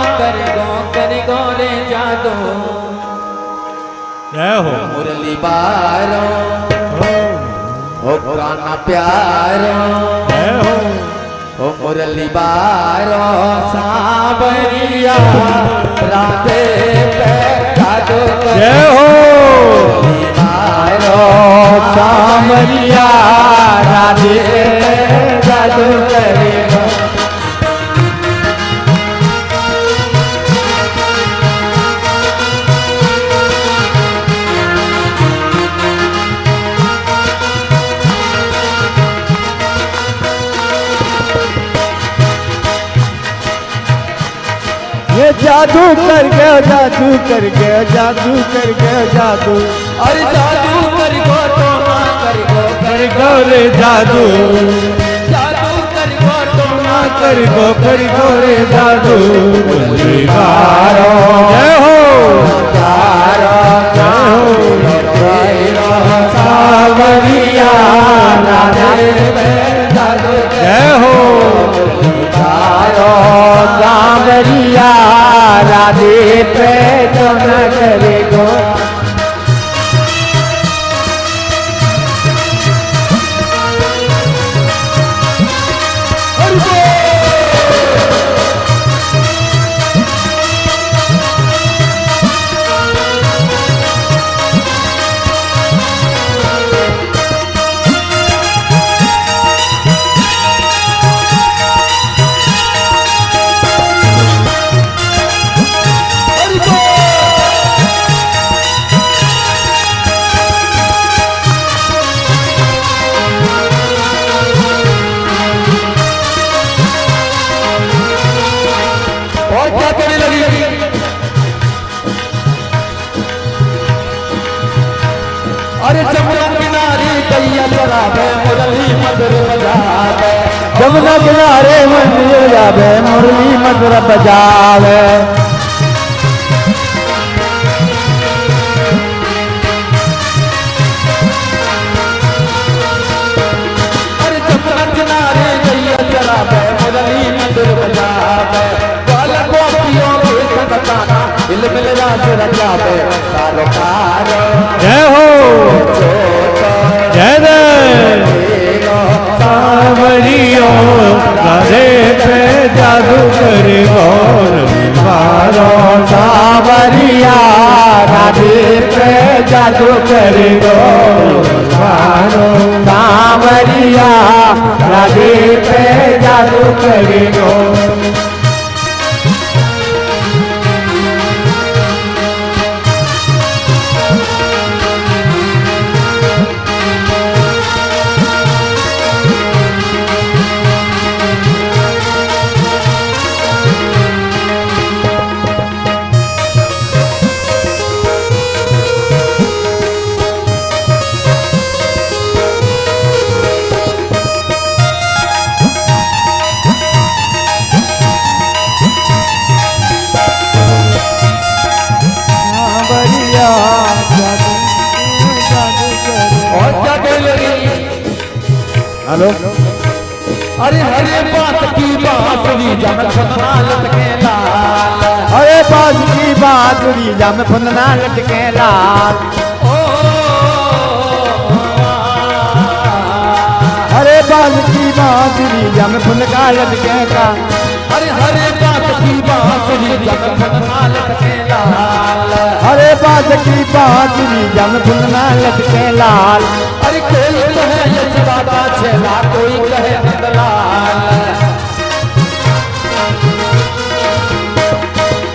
कर गो रे जादू जय हो मुरली बारो ओ गाना प्यारो जय हो ओ मुरली बारो सांवरिया राधे पे जादू जय हो मुरली बारो सांवरिया राधे पे जादू करेगा ये जादू कर गया जादू कर गया जादू कर गया जादू अरे जादू कर गो तो ना कर गो रे जादू जादू कर गो तो ना कर गो रे जादू मुरली बारो जय हो सांवरिया राधे जय हो सांवरिया राधे पे तो न करेगो अरे जमुना किनारे दैया चरावे मुरली मधुर बजावे जमुना किनारे मंदिर जावे मुरली मधुर बजावे अरे जमुना किनारे दैया चरावे मुरली मधुर बजावे काल गोपियों के संगताना दिल मिल रास रचावे कारो कारो जय हो जय जय सांवरियो राधे पे जादू करे मुरली बारो सांवरिया राधे पे जादू करे गो सांवरिया राधे पे जादू करे गो हेलो अरे हरे बात की बांसुरी जब फुनना लटके लाल अरे बाज की बांसुरी जब फुनना लटके लाल अरे बाज की बांसुरी जब फुनका लटके का अरे हरे बात की बांसुरी जब फुनना लटके लाल अरे बाज की बांसुरी जब फुनना लटके लाल अरे कोई कहे यशोदा छेला कोई कहे नंदलाल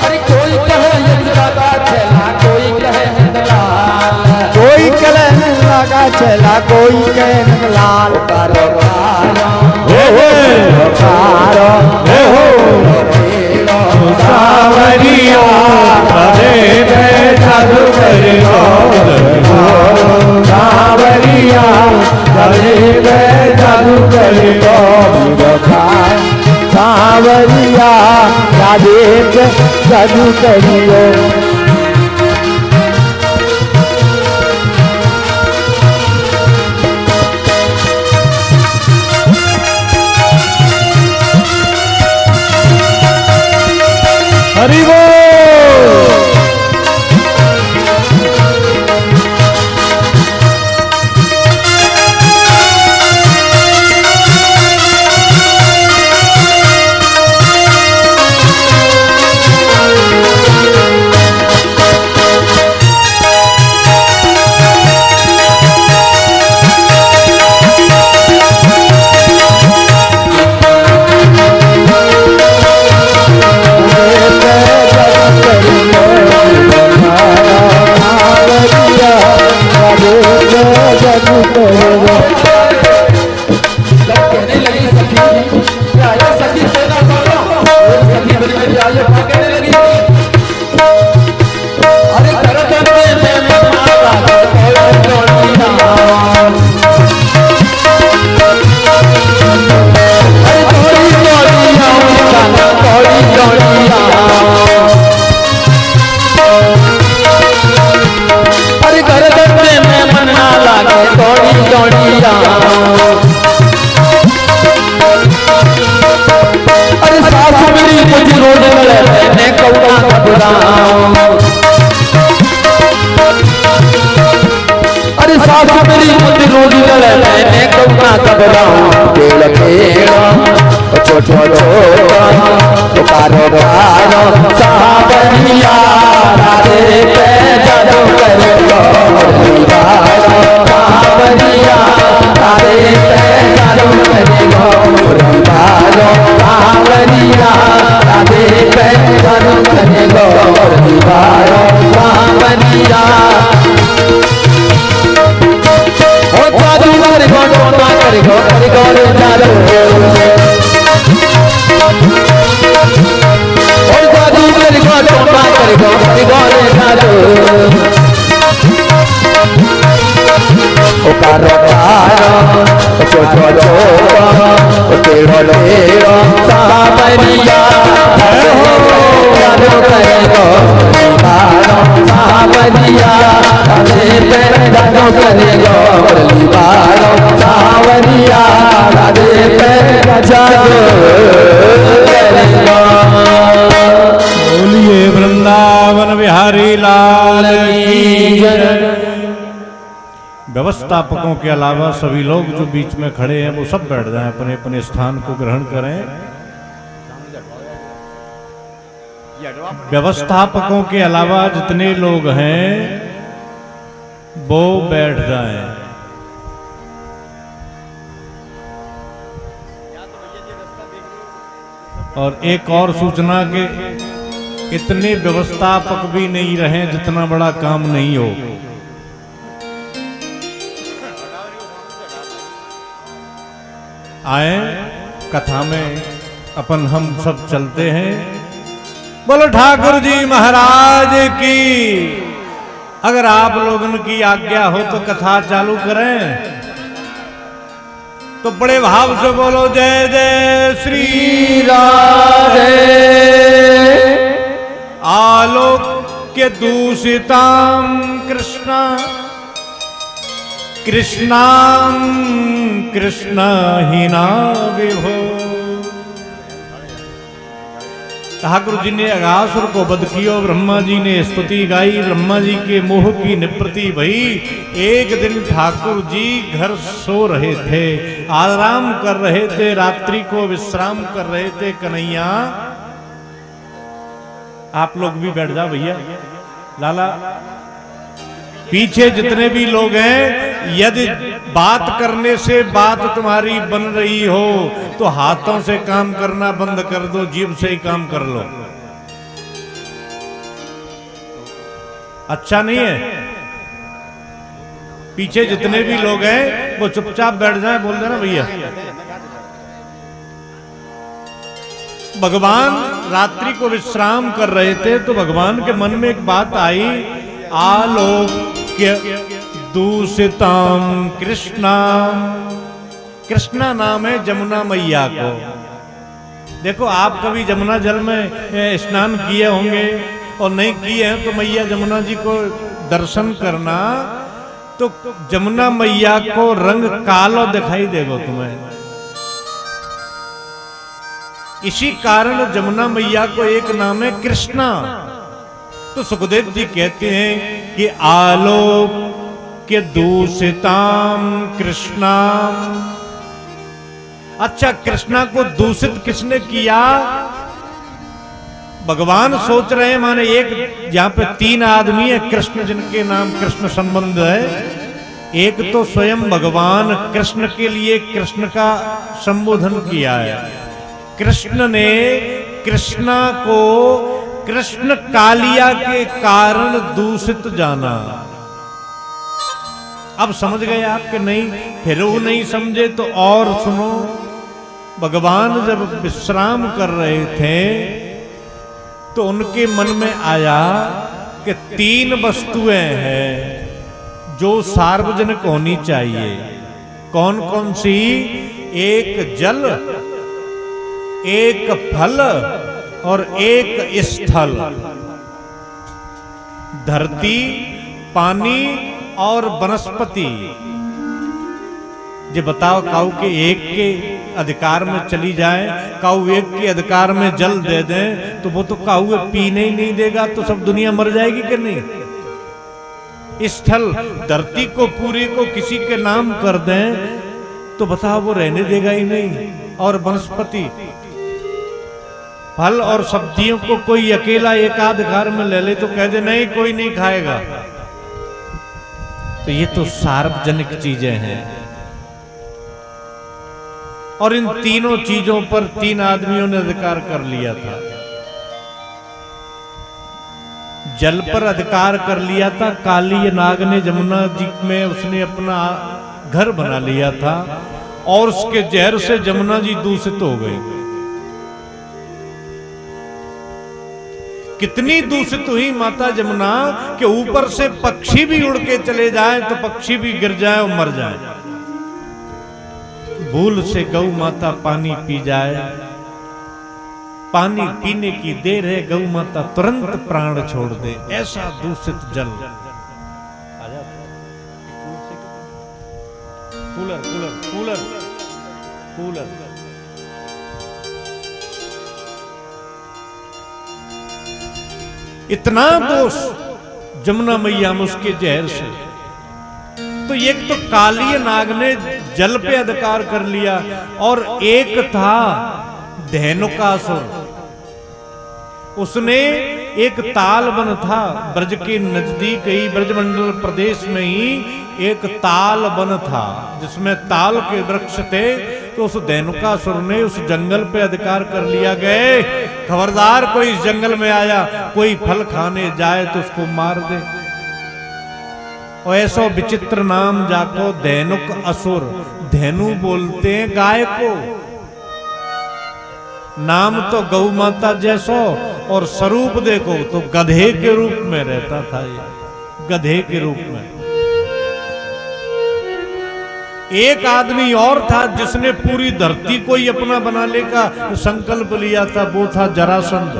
अरे कोई कहे यशोदा छेला कोई कहे नंदलाल कोई कहे लगा चला कोई कहे लाल कारो कारो कारो सांवरिया राधे पे जादू करे सांवरिया राधे पे जादू करे सांवरिया राधे पे जादू करियो हरि बोल। कहने लगी सखी क्या ये सखी सेना करो सखी बड़ी मेरी आई कहने लगी अरे करते में माता अरे थोड़ी अरे करते में मन ना लागे थोड़ी जोड़िया अरे सासू मेरी कुछ रोने वाले मैंने कौना घबराऊं अरे सासू मेरी कुछ रोने वाले मैंने कौना घबराऊं पेड़ पेड़ छोटो छोटा पुकारो पुकारो सावरिया राधे पे जादू करेगा सावरिया राधे पे जादू करेगा सावरिया राधे पे जादू करेगा सावरिया ओ जादू करेगा टोना करेगा करेगा जादू और जादू करेगा टोना करेगा करेगा जादू ओ कारो कारो छोटो छोटा तेरो तेरो सावरिया जादू करेगा कारो सावरिया राधे पे जादू करेगा कारो सावरिया राधे पे जादू करेगा। बोलिए वृंदावन बिहारी लाल की जय। व्यवस्थापकों के अलावा सभी लोग जो बीच में खड़े हैं वो सब बैठ जाएं, अपने अपने स्थान को ग्रहण करें। व्यवस्थापकों के अलावा जितने लोग हैं वो बैठ जाएं। और एक और सूचना के इतने व्यवस्थापक भी नहीं रहे जितना बड़ा काम नहीं हो। आए कथा में अपन हम सब चलते हैं। बोलो ठाकुर जी महाराज की। अगर आप लोगों की आज्ञा हो तो कथा चालू करें। तो बड़े भाव से बोलो जय जय श्री राधे आलोक्य दूषितां कृष्णा कृष्णां कृष्णहीना विभो। ठाकुर जी ने अगासुर को वध किया, ब्रह्मा जी ने स्तुति गाई, ब्रह्मा जी के मोह की निवृत्ति भई। एक दिन ठाकुर जी घर सो रहे थे, आराम कर रहे थे, रात्रि को विश्राम कर रहे थे। कन्हैया आप लोग भी बैठ जाओ भैया। लाला पीछे जितने भी लोग हैं, यदि बात करने से बात तुम्हारी बन रही हो तो हाथों से काम करना बंद कर दो, जीभ से ही काम कर लो। अच्छा नहीं है? पीछे जितने भी लोग हैं वो चुपचाप बैठ जाएं, बोल देना भैया। भगवान रात्रि को विश्राम कर रहे थे तो भगवान के मन में एक बात आई, आलोक्य दूषितां कृष्णा। कृष्णा नाम है जमुना मैया को। देखो आप कभी जमुना जल में स्नान किए होंगे और नहीं किए हैं तो मैया जमुना जी को दर्शन करना, तो जमुना मैया को रंग कालो दिखाई देगा तुम्हें। इसी कारण जमुना मैया को एक नाम है कृष्णा। तो सुखदेव जी कहते हैं कि आलोक्य दूषिताम कृष्णाम। अच्छा, कृष्णा को दूषित किसने किया? भगवान सोच रहे हैं, माने एक यहां पे तीन आदमी है कृष्ण, जिनके नाम कृष्ण संबंध है। एक तो स्वयं भगवान कृष्ण के लिए कृष्ण का संबोधन किया है। कृष्ण ने कृष्णा को कृष्ण कालिया के कारण दूषित जाना। अब समझ गए आप कि नहीं? फिर वो नहीं समझे तो और सुनो। भगवान जब विश्राम कर रहे थे तो उनके मन में आया कि तीन वस्तुएं हैं जो सार्वजनिक होनी चाहिए। कौन कौन सी? एक जल, एक फल और एक स्थल। धरती, पानी और वनस्पति। ये बताओ, काऊ के एक के अधिकार में चली जाए, काऊ एक के अधिकार में जल दे दें तो वो तो काऊ पीने ही नहीं देगा, तो सब दुनिया मर जाएगी कि नहीं? स्थल, धरती को पूरी को किसी के नाम कर दें तो बताओ वो रहने देगा ही नहीं। और वनस्पति, फल और सब्जियों को कोई अकेला एक अधिकार में ले ले तो कह दे नहीं कोई नहीं खाएगा। तो ये तो सार्वजनिक चीजें हैं। और इन तीनों चीजों पर तीन आदमियों ने अधिकार कर लिया था। जल पर अधिकार कर लिया था, काली नाग ने जमुना जी में उसने अपना घर बना लिया था और उसके जहर से जमुना जी दूषित हो गई। कितनी दूषित हुई माता जमुना कि ऊपर से पक्षी भी उड़ के चले जाए तो पक्षी भी गिर जाए और मर जाए। भूल से गौ माता पानी पी जाए, पानी पीने की देर है गौ माता तुरंत प्राण छोड़ दे, ऐसा दूषित जल। Cooler cooler cooler cooler. इतना दोष जमुना मैया में उसके जहर से। तो एक तो काली नाग ने जल पे अधिकार कर लिया और एक था धेनुकासुर। उसने एक ताल वन था ब्रज के नजदीक ही, ब्रजमंडल प्रदेश में ही एक ताल वन था जिसमें ताल के वृक्ष थे। तो उस धेनुकासुर ने उस जंगल पे अधिकार कर लिया। गए खबरदार कोई इस जंगल में आया, कोई फल खाने जाए तो उसको मार दे। और ऐसा विचित्र नाम जाको धेनुक असुर। धेनु बोलते हैं गाय को। नाम तो गौ माता जैसो और स्वरूप देखो तो गधे के रूप में रहता था। ये गधे के रूप में। एक आदमी और था जिसने पूरी धरती को ही अपना बनाने का संकल्प लिया था, वो था जरासंध।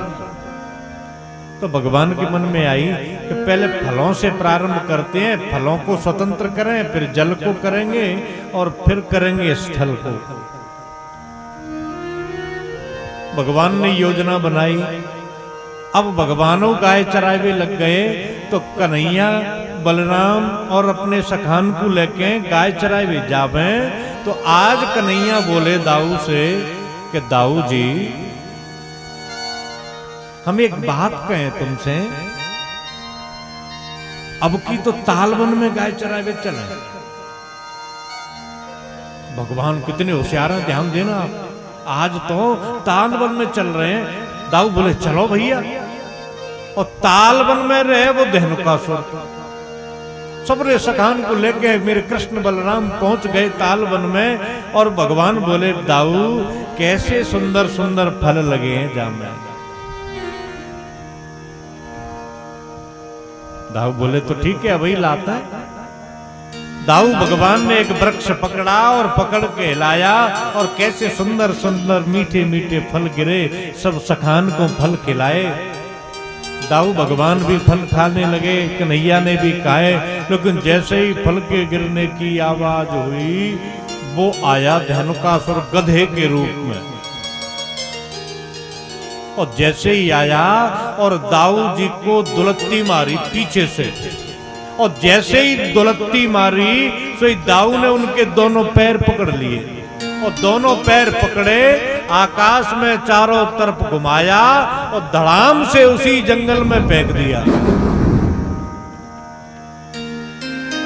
तो भगवान के मन में आई कि पहले फलों से प्रारंभ करते हैं, फलों को स्वतंत्र करें, फिर जल को करेंगे और फिर करेंगे स्थल को। भगवान ने योजना बनाई। अब भगवानों गाय चरावे लग गए तो कन्हैया बलराम और अपने सखान को लेके गाय चरावे जावे। तो आज कन्हैया बोले दाऊ से कि दाऊ जी हम एक बात कहें तुमसे, अब की तो तालवन में गाय चरावे चले। भगवान कितने होशियार हैं, ध्यान देना आप। आज तो तालवन में चल रहे हैं। दाऊ बोले चलो भैया। और तालवन में रहे वो धेनुकासुर। सबरे सखान को लेके मेरे कृष्ण बलराम पहुंच गए तालवन में। और भगवान बोले दाऊ कैसे सुंदर सुंदर फल लगे हैं जामे। दाऊ बोले तो ठीक है वही लाता है। दाऊ भगवान ने एक वृक्ष पकड़ा और पकड़ के लाया और कैसे सुंदर सुंदर मीठे मीठे फल गिरे। सब सखान को फल खिलाए। दाऊ भगवान भी फल खाने लगे, कन्हैया ने भी खाए। लेकिन जैसे ही फल के गिरने की आवाज हुई वो आया धेनुकासुर गधे के रूप में। और जैसे ही आया और दाऊ जी को दुलत्ती मारी पीछे से, और जैसे ही दुलत्ती मारी सो ही दाऊ ने उनके दोनों पैर पकड़ लिए और दोनों पैर पकड़े आकाश में चारों तरफ घुमाया और धड़ाम से उसी जंगल में फेंक दिया।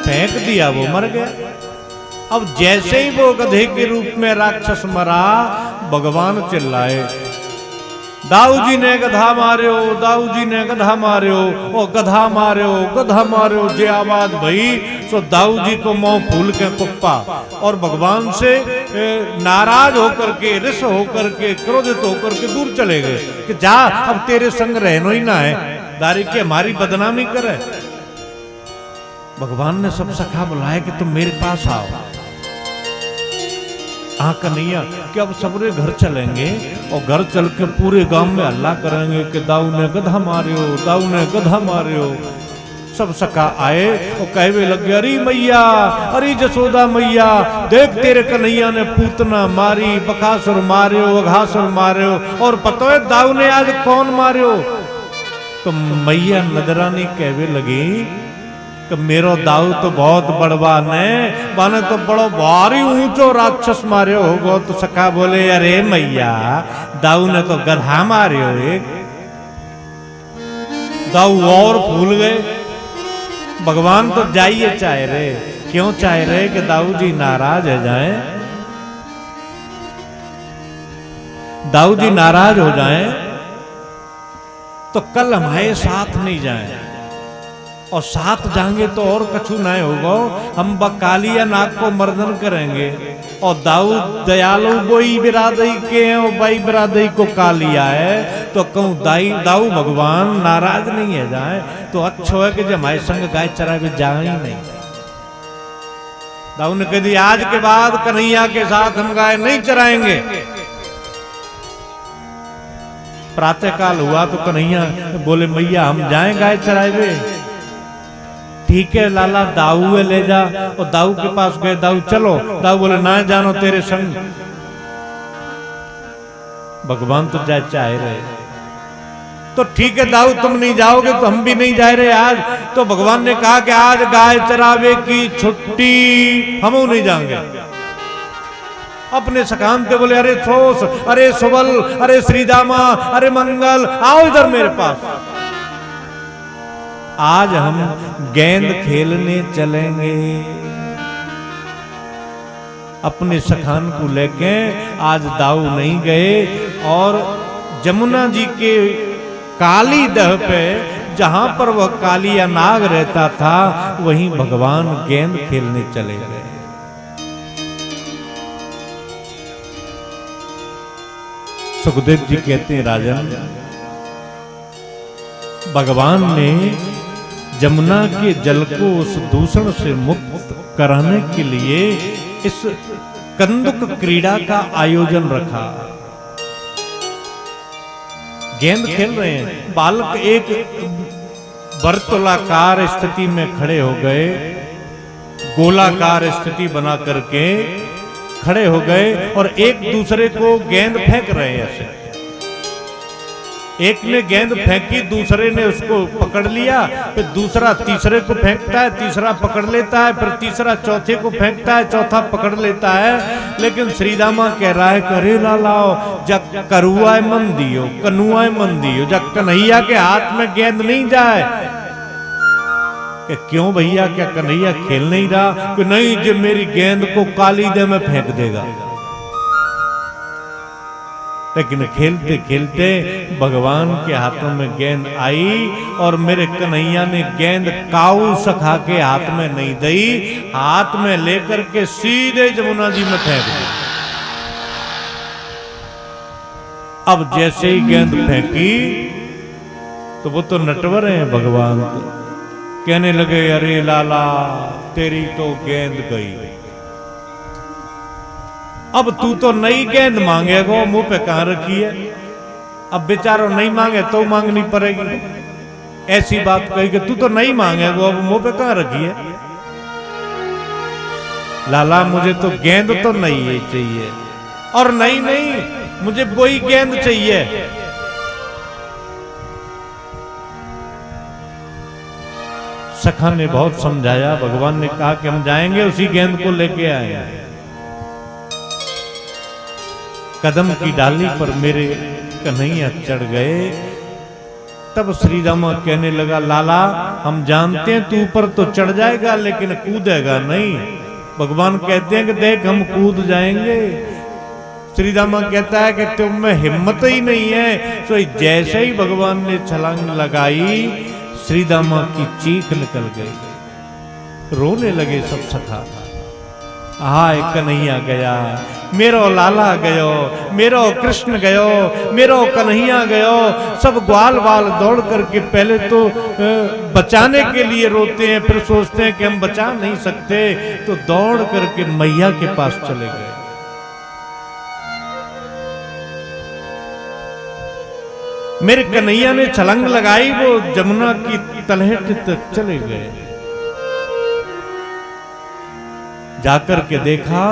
फेंक दिया, वो मर गया। अब जैसे ही वो गधे के रूप में राक्षस मरा, भगवान चिल्लाए, दाऊ जी ने गधा मार्यो, दाऊ जी ने गधा मार्यो, ओ गधा मार्यो, गधा मार्यो। जे आवाज भई सो दाऊ जी को मुंह फूल के कुप्पा और भगवान से नाराज होकर के, रिस होकर के, क्रोधित होकर के दूर चले गए कि जा, अब तेरे संग रहनो ही ना है, दारी की हमारी बदनामी करे। भगवान ने सब सखा बुलाया कि तुम मेरे पास आओ। कन्हैया कि अब सबरे घर चलेंगे और घर चल के पूरे गांव में हल्ला करेंगे कि दाऊ ने गधा मारियो, दाऊ ने गधा मारियो। सब सखा आए और कहवे लगे, अरे मैया, अरे जसोदा मैया, देख तेरे कन्हैया ने पूतना मारी, बकासुर मारियो, अघासुर मारियो, और पता है दाऊ ने आज कौन मारियो। तो मैया नजरानी कहवे लगी कि मेरो दाऊ तो बहुत बड़वा ने, माने तो बड़ो भारी ऊंचो राक्षस मारे होगो। तो सखा बोले, अरे मैया, दाऊ ने तो गधा मारे हो एक। दाऊ और फूल गए। भगवान तो जाइए चाह रहे, क्यों चाह रहे कि दाऊ जी नाराज हो जाएं, दाऊ जी नाराज हो जाएं तो कल हमारे साथ नहीं जाएं, और साथ जाएंगे तो और कछु नहीं होगा, हम बकालिया नाग को मर्दन करेंगे। और दाऊ दयालु गोई बिरादई के हैं और बाई बिरादई को कालिया है, तो कहूँ दाऊ भगवान नाराज नहीं है जाए तो अच्छा है कि जब हमारे संग गाय चरा भी जाए ही नहीं। दाऊ ने कह दी, आज के बाद कन्हैया के साथ हम गाय नहीं चराएंगे। प्रातःकाल हुआ तो कन्हैया बोले, मैया हम जाएं गाय चराए। ठीक है लाला, दाऊ ले जा। और दाऊ के पास गए, दाऊ चलो। दाऊ बोले, ना जानो तेरे संग। भगवान तो जा चाह रहे, तो ठीक है दाऊ तुम नहीं जाओगे तो हम भी नहीं जा रहे आज। तो भगवान ने कहा कि आज गाय चरावे की छुट्टी, हम नहीं जाएंगे। अपने सकांते बोले, अरे सोस, अरे सुबल, अरे श्रीदामा, अरे मंगल, आओ इधर मेरे पास, आज हम गेंद खेलने चलेंगे। अपने सखान को लेके आज दाऊ नहीं गए, और जमुना जी के काली दह पे जहां पर वह कालिया नाग रहता था, वहीं भगवान गेंद खेलने चले गए। सुखदेव जी कहते हैं, राजन, भगवान ने जमुना के जल को उस दूषण से मुक्त कराने के लिए इस कंदुक क्रीड़ा का आयोजन रखा। गेंद खेल रहे हैं, बालक एक वर्तुलाकार स्थिति में खड़े हो गए, गोलाकार स्थिति बना करके खड़े हो गए और एक दूसरे को गेंद फेंक रहे हैं ऐसे। एक ने गेंद फेंकी, दूसरे ने उसको पकड़ लिया, फिर दूसरा तीसरे को फेंकता है, तीसरा पकड़ लेता है, फिर तीसरा चौथे को फेंकता है, चौथा पकड़ लेता है। लेकिन श्रीदामा कह रहा है, करे लालाओ, जब करुआ मन दियो, कनुआ मन दियो, जब कन्हैया के हाथ में गेंद नहीं जाए। कि क्यों भैया, क्या कन्हैया खेल नहीं रहा? कि नहीं, जब मेरी गेंद को काली दे में फेंक देगा। लेकिन खेलते खेलते भगवान के हाथों में गेंद आई, और मेरे कन्हैया ने गेंद काऊ सखा के हाथ में नहीं दी, हाथ में लेकर के सीधे जमुना जी में फेंक दी। अब जैसे ही गेंद फेंकी तो वो तो नटवर हैं भगवान, तो कहने लगे, अरे लाला, तेरी तो गेंद गई, अब तू तो नई गेंद मांगेगा, मुंह पे कहां रखी है? अब बेचारो नहीं मांगे तो मांगनी पड़ेगी। ऐसी बात कही कि तू तो नहीं मांगेगा, अब मुंह पे कहां रखी है? लाला, मुझे तो गेंद तो नहीं चाहिए, और नहीं, मुझे वही गेंद चाहिए सखा ने बहुत समझाया, भगवान ने कहा कि हम जाएंगे, उसी गेंद को लेके आएंगे। कदम की डाली पर मेरे कन्हैया चढ़ गए। तब श्री रामा कहने लगा, लाला हम जानते हैं तू ऊपर तो चढ़ जाएगा लेकिन कूदेगा नहीं। भगवान कहते हैं कि देख हम कूद जाएंगे। श्री रामा कहता है कि तुम में हिम्मत ही नहीं है। तो जैसे ही भगवान ने छलांग लगाई, श्री रामा की चीख निकल गई, रोने लगे सब सखा। हाय कन्हैया गया, मेरो लाला गयो, मेरो कृष्ण गयो, मेरो कन्हैया गयो। सब ग्वाल बाल दौड़ करके पहले तो बचाने के लिए रोते हैं, फिर सोचते हैं कि हम बचा नहीं सकते, तो दौड़ करके मैया के पास चले गए। मेरे कन्हैया ने छलांग लगाई, वो जमुना की तलहट तक चले गए। जाकर के देखा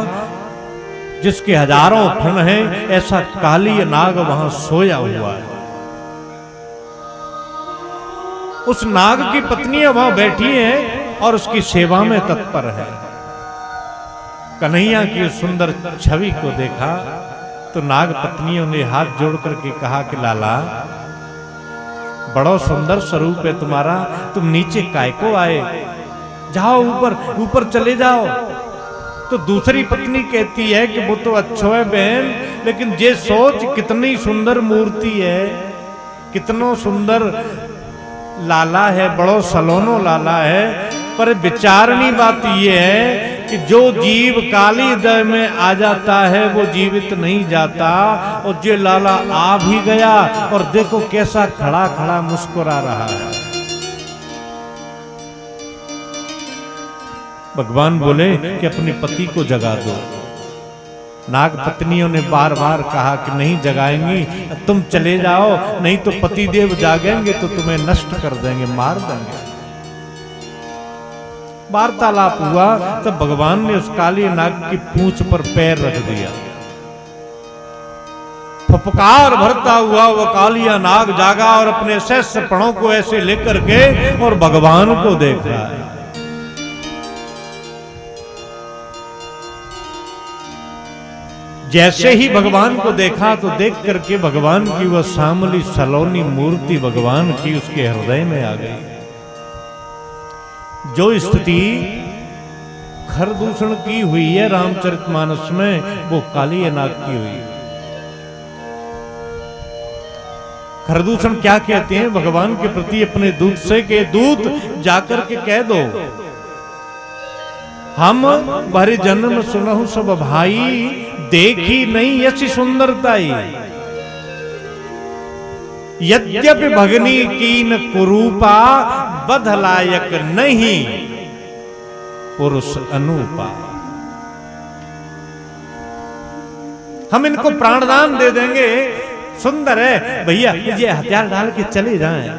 जिसके हजारों फन हैं, ऐसा काली नाग वहां सोया हुआ है। उस नाग की पत्नियां वहां बैठी हैं और उसकी सेवा में तत्पर है। कन्हैया की सुंदर छवि को देखा तो नाग पत्नियों ने हाथ जोड़ करके कहा कि लाला बड़ा सुंदर स्वरूप है तुम्हारा, तुम नीचे काय को आए, जाओ ऊपर ऊपर चले जाओ। तो दूसरी पत्नी कहती है कि वो तो अच्छो है बहन, लेकिन ये सोच कितनी सुंदर मूर्ति है, कितना सुंदर लाला है, बड़ो सलोनो लाला है। पर विचारनी बात यह है कि जो जीव काली दय में आ जाता है वो जीवित नहीं जाता, और जो लाला आ भी गया और देखो कैसा खड़ा खड़ा मुस्कुरा रहा है। भगवान बोले कि अपने पति को जगा दो। नाग पत्नियों ने बार बार कहा कि नहीं जगाएंगी, तुम चले जाओ, नहीं तो पति देव जागेंगे तो तुम्हें नष्ट कर देंगे, मार देंगे। वार्तालाप हुआ तब भगवान ने उस काली नाग की पूंछ पर पैर रख दिया। फुफकार भरता हुआ वो कालिया नाग जागा और अपने शेष पणों को ऐसे लेकर के और भगवान को देख रहा है। जैसे ही भगवान को देखा तो देख करके भगवान की वह सामली सलोनी मूर्ति भगवान की उसके हृदय में आ गई। जो स्थिति खरदूषण की हुई है रामचरितमानस में, वो काली नाग की हुई। खरदूषण क्या कहते हैं भगवान के प्रति अपने दूत से के दूत जाकर के कह दो, हम भरे जन्म सुनहु सब भाई, देखी नहीं ऐसी सुंदरताई। यद्यपि भगनी कीन कुरूपा, बध लायक नहीं पुरुष अनूपा। हम इनको प्राणदान दे देंगे, सुंदर है भैया, ये हथियार डाल के चले जाएं।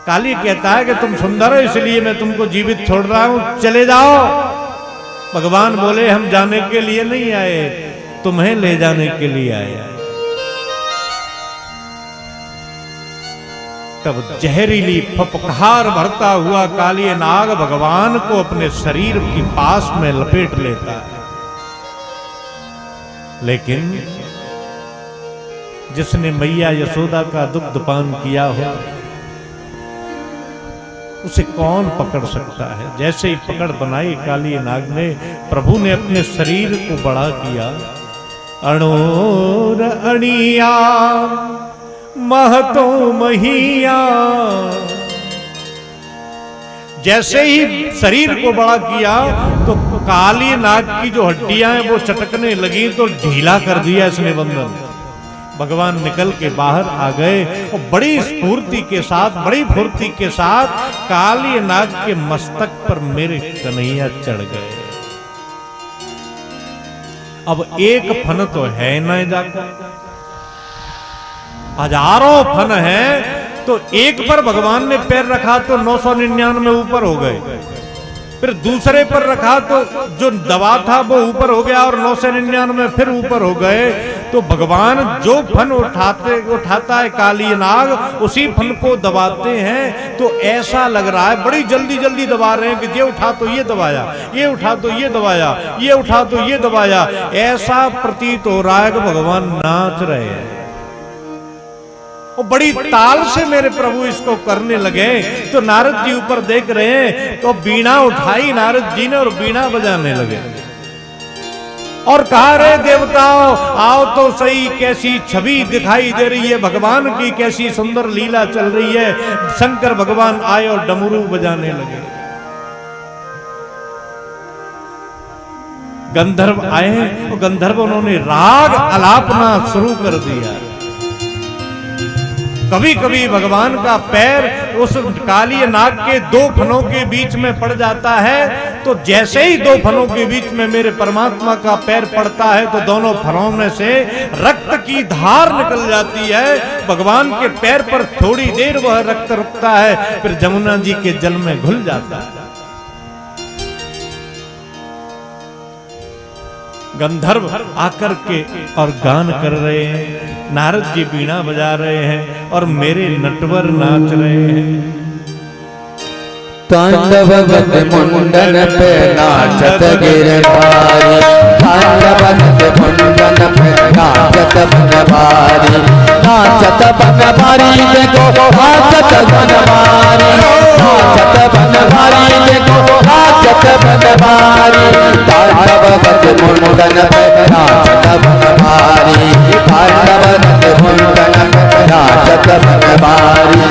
काली कहता है कि तुम सुंदर हो इसलिए मैं तुमको जीवित छोड़ रहा हूं, चले जाओ। भगवान बोले हम जाने के लिए नहीं आए, तुम्हें ले जाने के लिए आए। तब जहरीली फुफकार भरता हुआ काली नाग भगवान को अपने शरीर के पास में लपेट लेता है। लेकिन जिसने मैया यशोदा का दुग्ध पान किया हो उसे कौन पकड़ सकता है। जैसे ही पकड़ बनाई काली नाग ने, प्रभु ने अपने शरीर को बड़ा किया। अणोर अणिया महतो महिया। जैसे ही शरीर को बड़ा किया तो काली नाग की जो हड्डियां हैं वो चटकने लगी, तो ढीला कर दिया इसने बंधन। भगवान निकल के बाहर आ गए और बड़ी स्फूर्ति के साथ, बड़ी फुर्ती के साथ काली नाग के मस्तक पर मेरे कन्हैया चढ़ गए। अब एक फन तो है न जाकर, हजारों फन है, तो एक पर भगवान ने पैर रखा तो 999 ऊपर हो गए। फिर दूसरे पर रखा तो जो दबा था वो ऊपर हो गया और 999 फिर ऊपर हो गए। तो भगवान जो फन उठाता है काली नाग, उसी फन को दबाते हैं। तो ऐसा लग रहा है बड़ी जल्दी जल्दी दबा रहे हैं कि ये उठा तो ये दबाया, ये उठा तो ये दबाया, ये उठा तो ये दबाया। ऐसा प्रतीत हो रहा है कि भगवान नाच रहे हैं और बड़ी ताल से मेरे प्रभु इसको करने लगे। तो नारद जी ऊपर देख रहे हैं, तो बीणा उठाई नारद जी ने और बीणा बजाने लगे और कहा, रे देवताओं आओ तो सही, कैसी छवि दिखाई दे रही है भगवान की, कैसी सुंदर लीला चल रही है। शंकर भगवान आए और डमरू बजाने लगे। गंधर्व आए और गंधर्व उन्होंने राग आलापना शुरू कर दिया। कभी कभी भगवान का पैर उस काली नाग के दो फनों के बीच में पड़ जाता है, तो जैसे ही दो फनों के बीच में मेरे परमात्मा का पैर पड़ता है तो दोनों फनों में से रक्त की धार निकल जाती है। भगवान के पैर पर थोड़ी देर वह रक्त रुकता है, फिर जमुना जी के जल में घुल जाता है। गंधर्व आकर के और गान कर रहे हैं, नारद जी बीणा बजा रहे हैं और मेरे नटवर नाच रहे हैं। तांडवगत मुंडन पे नाचत गिरधारी, तांडवगत मुंडन पे नाचत बनवारी, नाचत बनवारी देखो नाचत बनवारी, नाचत बनवारी देखो नाचत बनवारी। तांडवगत मुंडन पे नाचत बनवारी, तांडवगत मुंडन पे नाचत बनवारी।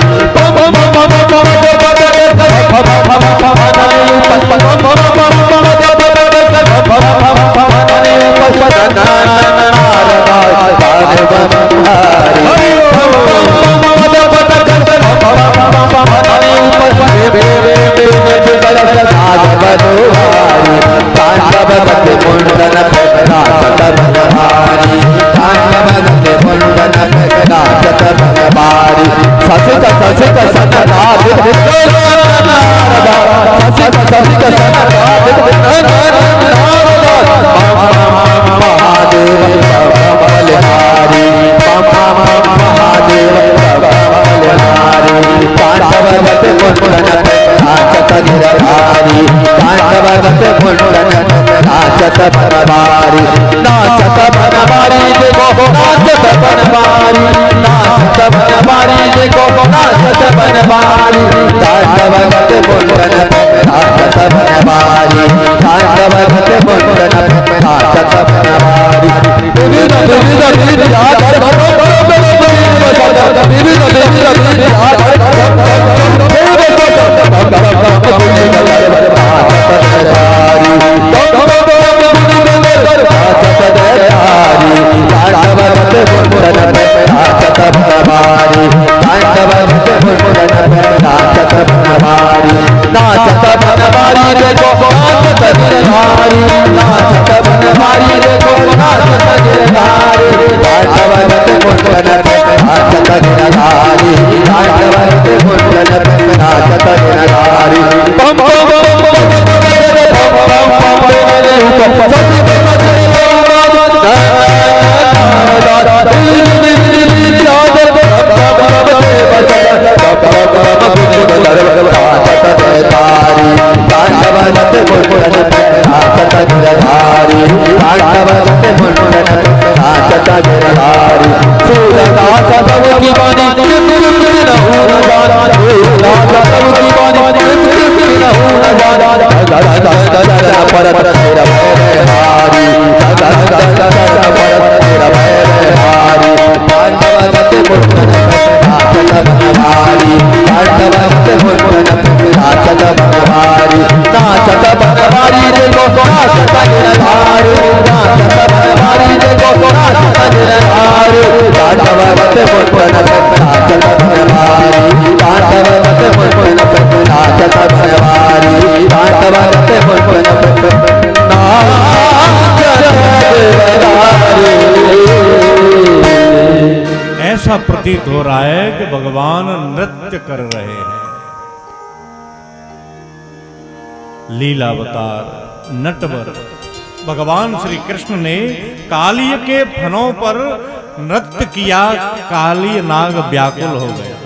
ऐसा प्रतीत हो रहा है कि भगवान नृत्य कर रहे हैं। लीलावतार नटवर भगवान श्री कृष्ण ने कालिय के फनों पर नृत्य किया। कालिय नाग व्याकुल हो गया,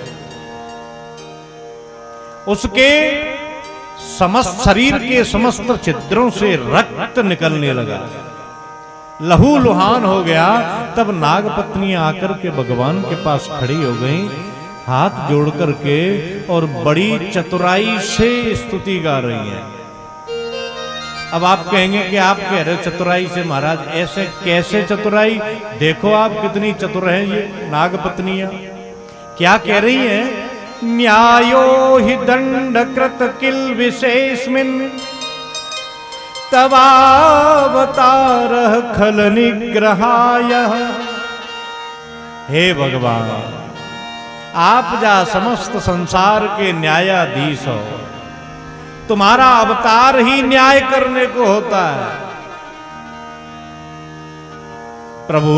उसके समस्त शरीर के समस्त छिद्रों से रक्त निकलने लगा, लहू लुहान हो गया। तब नाग पत्नियां आकर के भगवान के पास खड़ी हो गईं, हाथ जोड़ करके, और बड़ी चतुराई से स्तुति गा रही हैं। अब आप कहेंगे कि आप कह रहे चतुराई से महाराज, ऐसे कैसे चतुराई? देखो आप कितनी चतुर हैं ये नाग पत्नियां। क्या कह रही हैं? न्यायो हि दंड कृत किल विशेषमिन तवावतार खल निग्रहाय। हे भगवान, आप जा समस्त संसार के न्यायाधीश हो, तुम्हारा अवतार ही न्याय करने को होता है। प्रभु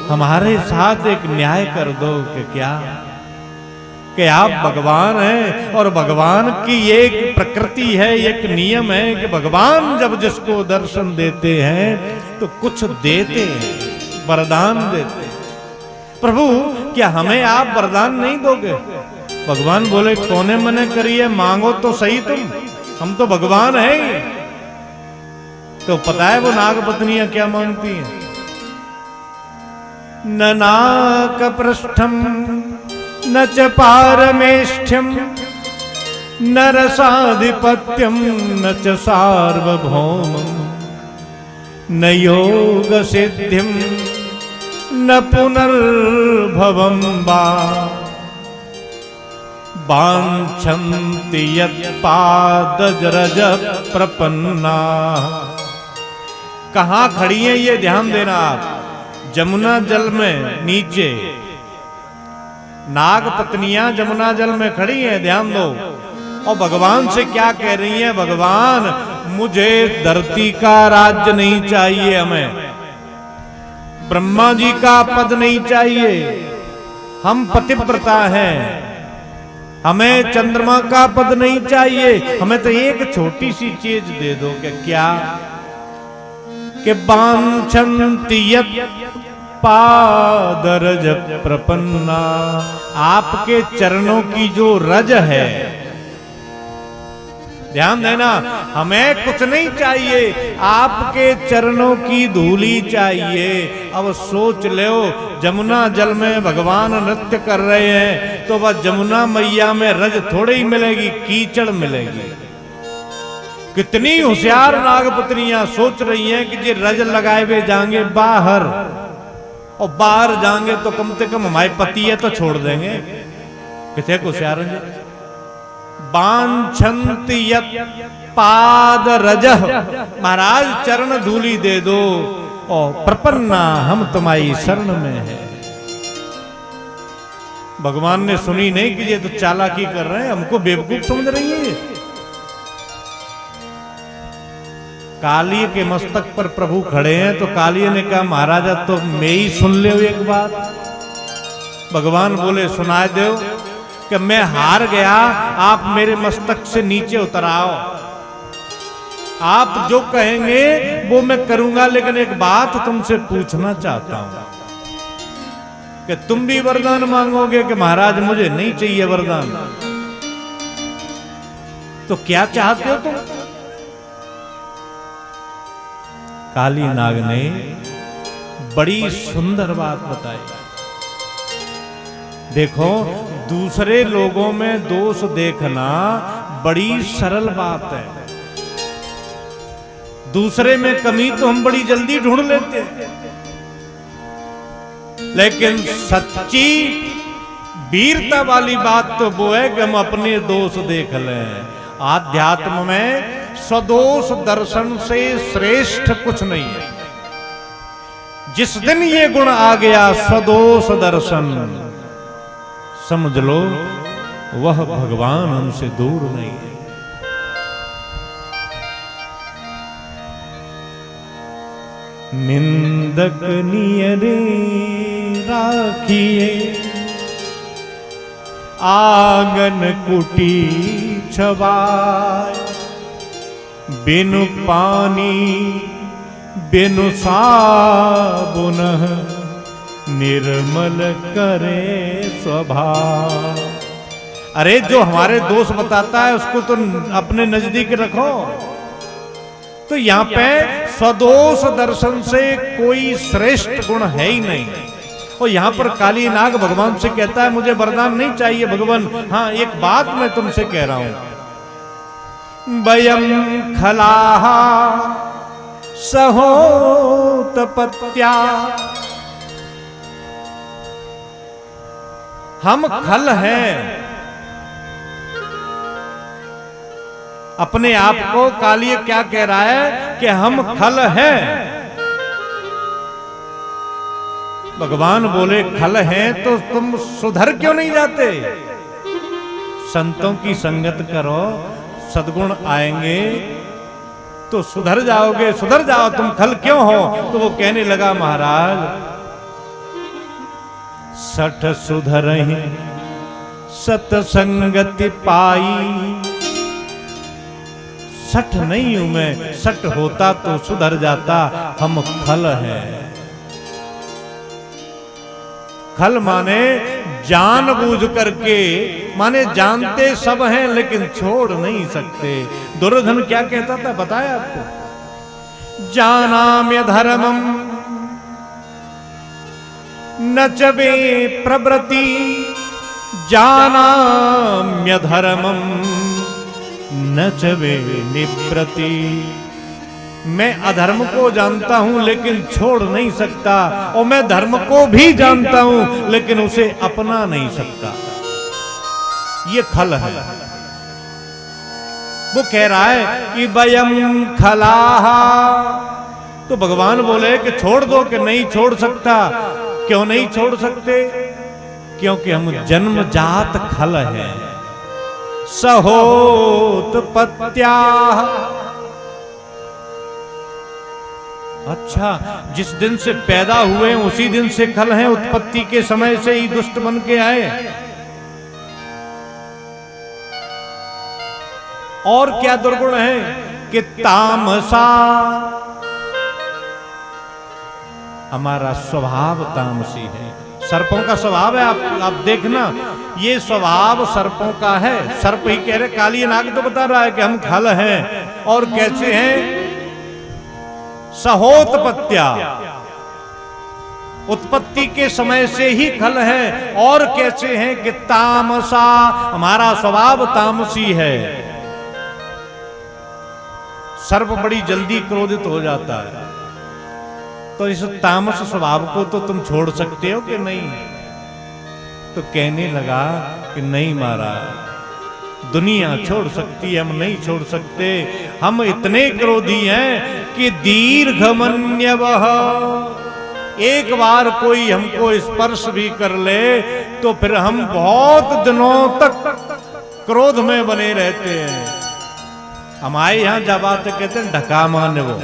हमारे साथ एक न्याय कर दो कि क्या, कि आप भगवान हैं और भगवान की एक प्रकृति है, एक नियम है कि भगवान जब जिसको दर्शन देते हैं तो कुछ देते हैं, वरदान देते हैं। प्रभु क्या हमें आप वरदान नहीं दोगे? भगवान बोले कोने मने करिए, मांगो तो सही तुम, हम तो भगवान हैं। तो पता है वो नाग पत्नियां क्या मांगती हैं? न नाक पृष्ठम न च पारमेष्ठ्यम न रसाधिपत्यम न च सार्वभौमम न योग सिद्धिम न पुनर्भवम वा वाञ्छन्ति यत्पादरज प्रपन्ना। कहाँ खड़ी हैं ये ध्यान देना आप। जमुना जल में नीचे नाग पत्नियां जमुना जल में खड़ी हैं, ध्यान दो। और भगवान से क्या कह रही हैं? भगवान मुझे धरती का राज्य नहीं चाहिए, हमें ब्रह्मा जी का पद नहीं चाहिए, हम पतिव्रता हैं, हमें चंद्रमा का पद नहीं चाहिए, हमें तो एक छोटी सी चीज दे दो। क्या? कि वाञ्छन्ति यत् पादरज प्रपन्ना, आपके चरणों की जो रज है, ध्यान देना, हमें कुछ नहीं चाहिए, आपके चरणों की धूली चाहिए। अब सोच लो, जमुना जल में भगवान नृत्य कर रहे हैं तो वह जमुना मैया में रज थोड़ी ही मिलेगी, कीचड़ मिलेगी। कितनी होशियार नागपत्नियां सोच रही हैं कि ये रज लगाए हुए जाएंगे बाहर, और बाहर जाएंगे तो कम से कम हमारे पति है तो छोड़ देंगे। कितने होशियार हैं। वाञ्छन्ति यत् पाद रजः, महाराज चरण धूली दे दो, और प्रपन्ना हम तुम्हारी शरण में है। भगवान ने सुनी नहीं कि ये तो चालाकी कर रहे हैं, हमको बेवकूफ समझ रही है। कालिय के मस्तक पर प्रभु खड़े हैं तो कालिय ने कहा महाराजा तो मैं ही सुन ले एक बात। भगवान बोले सुनाए दो कि मैं हार गया, आप मेरे मस्तक से नीचे उतर आओ, आप जो कहेंगे वो मैं करूंगा, लेकिन एक बात तुमसे पूछना चाहता हूं कि तुम भी वरदान मांगोगे कि महाराज मुझे नहीं चाहिए वरदान, तो क्या चाहते हो तुम? काली नाग ने बड़ी सुंदर बात बताई। देखो, दूसरे लोगों में दोष देखना बड़ी सरल बात है, दूसरे में कमी तो हम बड़ी जल्दी ढूंढ लेते हैं, लेकिन सच्ची वीरता वाली बात तो वो है कि हम अपने दोष देख लें। आध्यात्म में स्वदोष दर्शन से श्रेष्ठ कुछ नहीं है। जिस दिन ये गुण आ गया स्वदोष दर्शन, समझ लो वह भगवान हमसे दूर नहीं है। निंदक नियरे राखिए आंगन कुटी छवाय, बिनु पानी बिनु साबुन निर्मल करे स्वभाव। अरे जो हमारे दोष बताता है उसको तो अपने नजदीक रखो। तो यहाँ पे स्वदोष दर्शन से कोई श्रेष्ठ गुण है ही नहीं। और यहाँ पर काली नाग भगवान से कहता है मुझे वरदान नहीं चाहिए भगवान, हाँ एक बात मैं तुमसे कह रहा हूं। वयम खलाहा सहोत पत्या, हम खल हैं। अपने आप को काली क्या कह रहा है कि हम खल हैं। भगवान बोले खल हैं तो तुम सुधर क्यों नहीं जाते? संतों की संगत करो, सद्गुण आएंगे तो सुधर जाओगे। सुधर जाओ, तुम खल क्यों हो? तो वो कहने लगा महाराज सठ सुधरहि सतसंगति पाई। सठ नहीं हूं मैं, सठ होता तो सुधर जाता। हम खल हैं। खल माने जानबूझ करके, माने जानते सब हैं लेकिन छोड़ नहीं सकते। दुर्योधन क्या कहता था बताया आपको? जानाम्य धर्मम न चवे प्रवृत्ति, जानाम्य धर्मम न चवे निवृत्ति। मैं अधर्म को जानता हूं लेकिन छोड़ नहीं सकता, और मैं धर्म को भी जानता हूं लेकिन उसे अपना नहीं सकता। ये खल है। वो कह रहा है कि वयम खलाहा। तो भगवान बोले कि छोड़ दो, कि नहीं छोड़ सकता। क्यों नहीं छोड़ सकते? क्योंकि हम जन्मजात खल हैं। सहोत पत्या। अच्छा, जिस दिन से पैदा हुए हैं उसी दिन से खल हैं। उत्पत्ति के समय से ही दुष्ट बन के आए। और क्या दुर्गुण है कि तामसा, हमारा स्वभाव तामसी है। सर्पों का स्वभाव है। आप देखना, ये स्वभाव सर्पों का है। सर्प ही कह रहे, काली नाग तो बता रहा है कि हम खल हैं। और कैसे हैं? सहोतपत्या, उत्पत्ति के समय से ही खल है। और कैसे हैं कि तामसा, हमारा स्वभाव तामसी है। सर्प बड़ी जल्दी क्रोधित हो जाता है। तो इस तामस स्वभाव को तो तुम छोड़ सकते हो कि नहीं? तो कहने लगा कि नहीं महाराज, दुनिया छोड़ सकती है, हम नहीं छोड़ सकते। हम इतने क्रोधी हैं कि दीर्घमन्यवः, एक बार कोई हमको स्पर्श भी कर ले तो फिर हम बहुत दिनों तक क्रोध में बने रहते हैं। हमारे यहाँ जब आते कहते हैं ढका माने। वो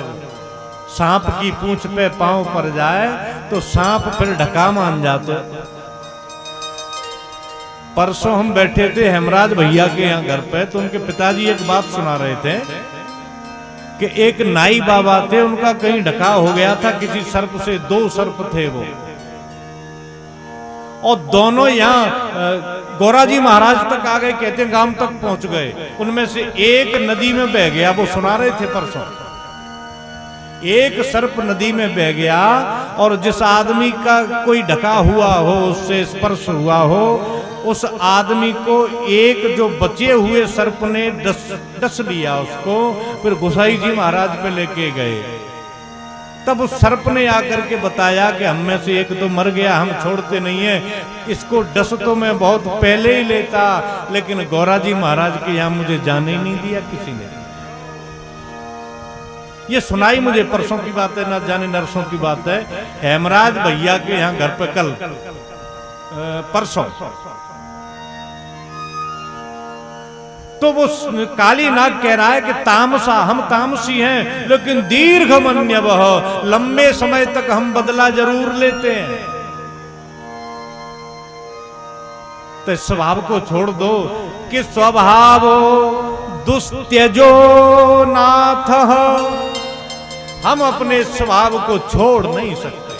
सांप की पूंछ पे पांव पर जाए तो सांप फिर ढका मान जाते। परसों हम बैठे थे हेमराज भैया के यहाँ घर पे, तो उनके पिताजी एक बात सुना रहे थे कि एक नाई बाबा थे, उनका कहीं ढकाव हो गया था किसी सर्प से। 2 सर्प थे वो, और दोनों यहाँ गोराजी महाराज तक आ गए। कहते हैं गांव तक पहुंच गए। उनमें से एक नदी में बह गया। वो सुना रहे थे परसों। एक सर्प नदी में बह गया, और जिस आदमी का कोई ढका हुआ हो, उससे स्पर्श हुआ हो, उस आदमी को एक जो बचे हुए सर्प ने डस लिया उसको। फिर गोसाई जी महाराज पे लेके गए। तब उस सर्प ने आकर के बताया कि हम में से एक तो मर गया, हम छोड़ते नहीं है इसको। डस तो मैं बहुत पहले ही लेता, लेकिन गौराजी महाराज के यहाँ मुझे जाने ही नहीं दिया किसी ने। ये सुनाई मुझे, परसों की बात है, ना जाने नरसों की बात है। हेमराज भैया के यहाँ घर पे कल परसों, तो वो काली नाग कह रहा है कि तामसा, हम तामसी हैं लेकिन दीर्घमन्यवः, लंबे समय तक हम बदला जरूर लेते हैं। तो स्वभाव को छोड़ दो कि स्वभाव दुस्त्यजो नाथ हम अपने स्वभाव को छोड़ नहीं सकते।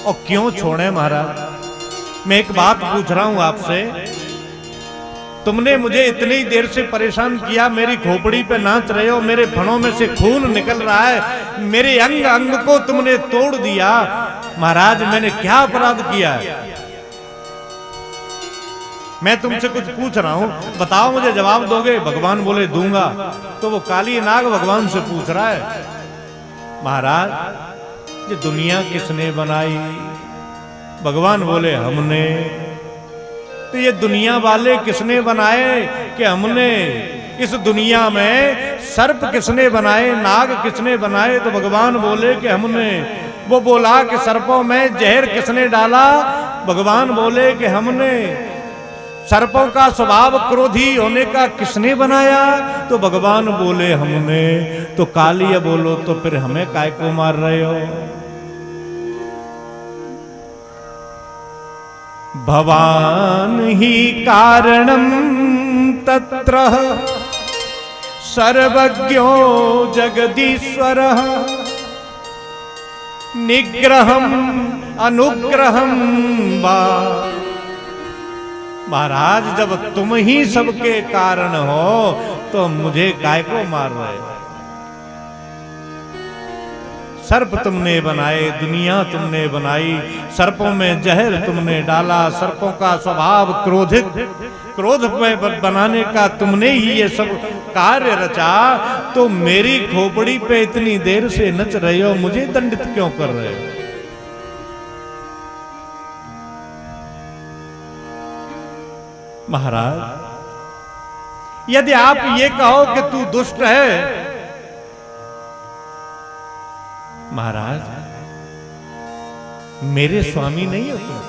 और क्यों छोड़े महाराज? मैं एक बात पूछ रहा हूं आपसे, तुमने मुझे इतनी देर से परेशान किया, मेरी खोपड़ी पे नाच रहे हो, मेरे फणों में से खून निकल रहा है, मेरे अंग अंग को तुमने तोड़ दिया। महाराज मैंने क्या अपराध किया है? मैं तुमसे कुछ पूछ रहा हूं, बताओ, मुझे जवाब दोगे? भगवान बोले दूंगा। तो वो काली नाग भगवान से पूछ रहा है, महाराज ये दुनिया किसने बनाई? भगवान बोले हमने। तो ये दुनिया वाले किसने बनाए? कि हमने। इस दुनिया में सर्प किसने बनाए, नाग किसने बनाए? तो भगवान बोले कि हमने। वो बोला कि सर्पों में जहर किसने डाला? भगवान बोले कि हमने। सर्पों का स्वभाव क्रोधी होने का किसने बनाया? तो भगवान बोले हमने। तो कालिया बोलो तो फिर हमें काय को मार रहे हो? भवान ही कारणम तत्र सर्वज्ञो जगदीश्वरः निग्रहम अनुग्रहम वा। महाराज जब तुम ही सबके कारण हो तो मुझे काय को मार रहे हो? सर्प तुमने बनाए, दुनिया तुमने बनाई, सर्पों में जहर तुमने डाला, सर्पों का स्वभाव क्रोध में बनाने का तुमने ही ये सब कार्य रचा। तो मेरी खोपड़ी पे इतनी देर से नच रहे हो, मुझे दंडित क्यों कर रहे हो? महाराज यदि आप ये कहो कि तू दुष्ट है, महाराज मेरे स्वामी नहीं हो तुम?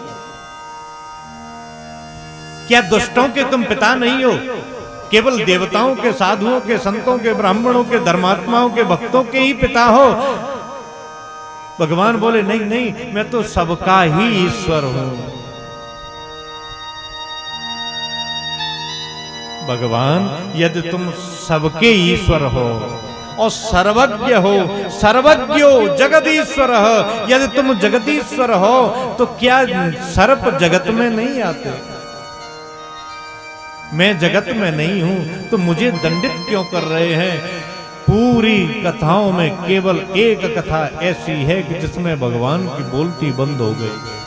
क्या दुष्टों के तुम पिता नहीं हो? केवल देवताओं के, साधुओं के, संतों के, ब्राह्मणों के, धर्मात्माओं के, भक्तों के ही पिता हो? भगवान बोले नहीं नहीं, मैं तो सबका ही ईश्वर हूं। भगवान यदि तुम सबके ईश्वर हो और सर्वज्ञ हो, सर्वज्ञो जगदीश्वर, यदि तुम जगदीश्वर हो तो क्या सर्प जगत में नहीं आते? मैं जगत में नहीं हूं तो मुझे दंडित क्यों कर रहे हैं? पूरी कथाओं में केवल एक कथा ऐसी है कि जिसमें भगवान की बोलती बंद हो गई।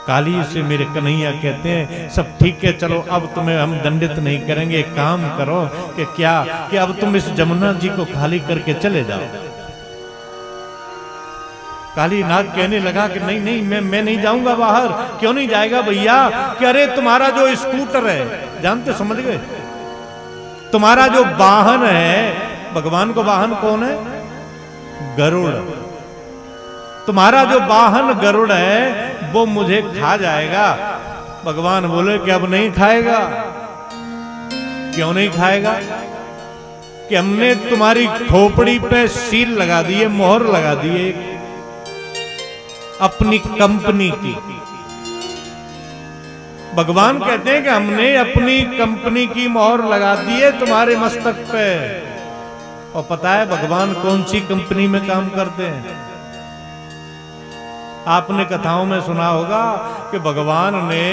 काली से मेरे कन्हैया कहते हैं सब ठीक है, चलो अब तुम्हें हम दंडित नहीं करेंगे, एक काम करो कि क्या कि अब तुम इस जमुना जी को खाली करके चले जाओ। काली नाग कहने लगा कि नहीं नहीं, मैं नहीं जाऊंगा बाहर। क्यों नहीं जाएगा भैया? कि अरे तुम्हारा जो स्कूटर है, जानते समझ गए, तुम्हारा जो वाहन है, भगवान को वाहन कौन है? गरुड़। तुम्हारा जो वाहन गरुड़ है वो मुझे खा जाएगा। भगवान बोले कि अब नहीं खाएगा। क्यों नहीं खाएगा? कि हमने तुम्हारी खोपड़ी पे सील लगा दी है, मोहर लगा दी है अपनी कंपनी की। भगवान कहते हैं कि हमने अपनी कंपनी की मोहर लगा दी है तुम्हारे मस्तक पे। और पता है भगवान कौन सी कंपनी में काम करते हैं? आपने कथाओं में सुना होगा कि भगवान ने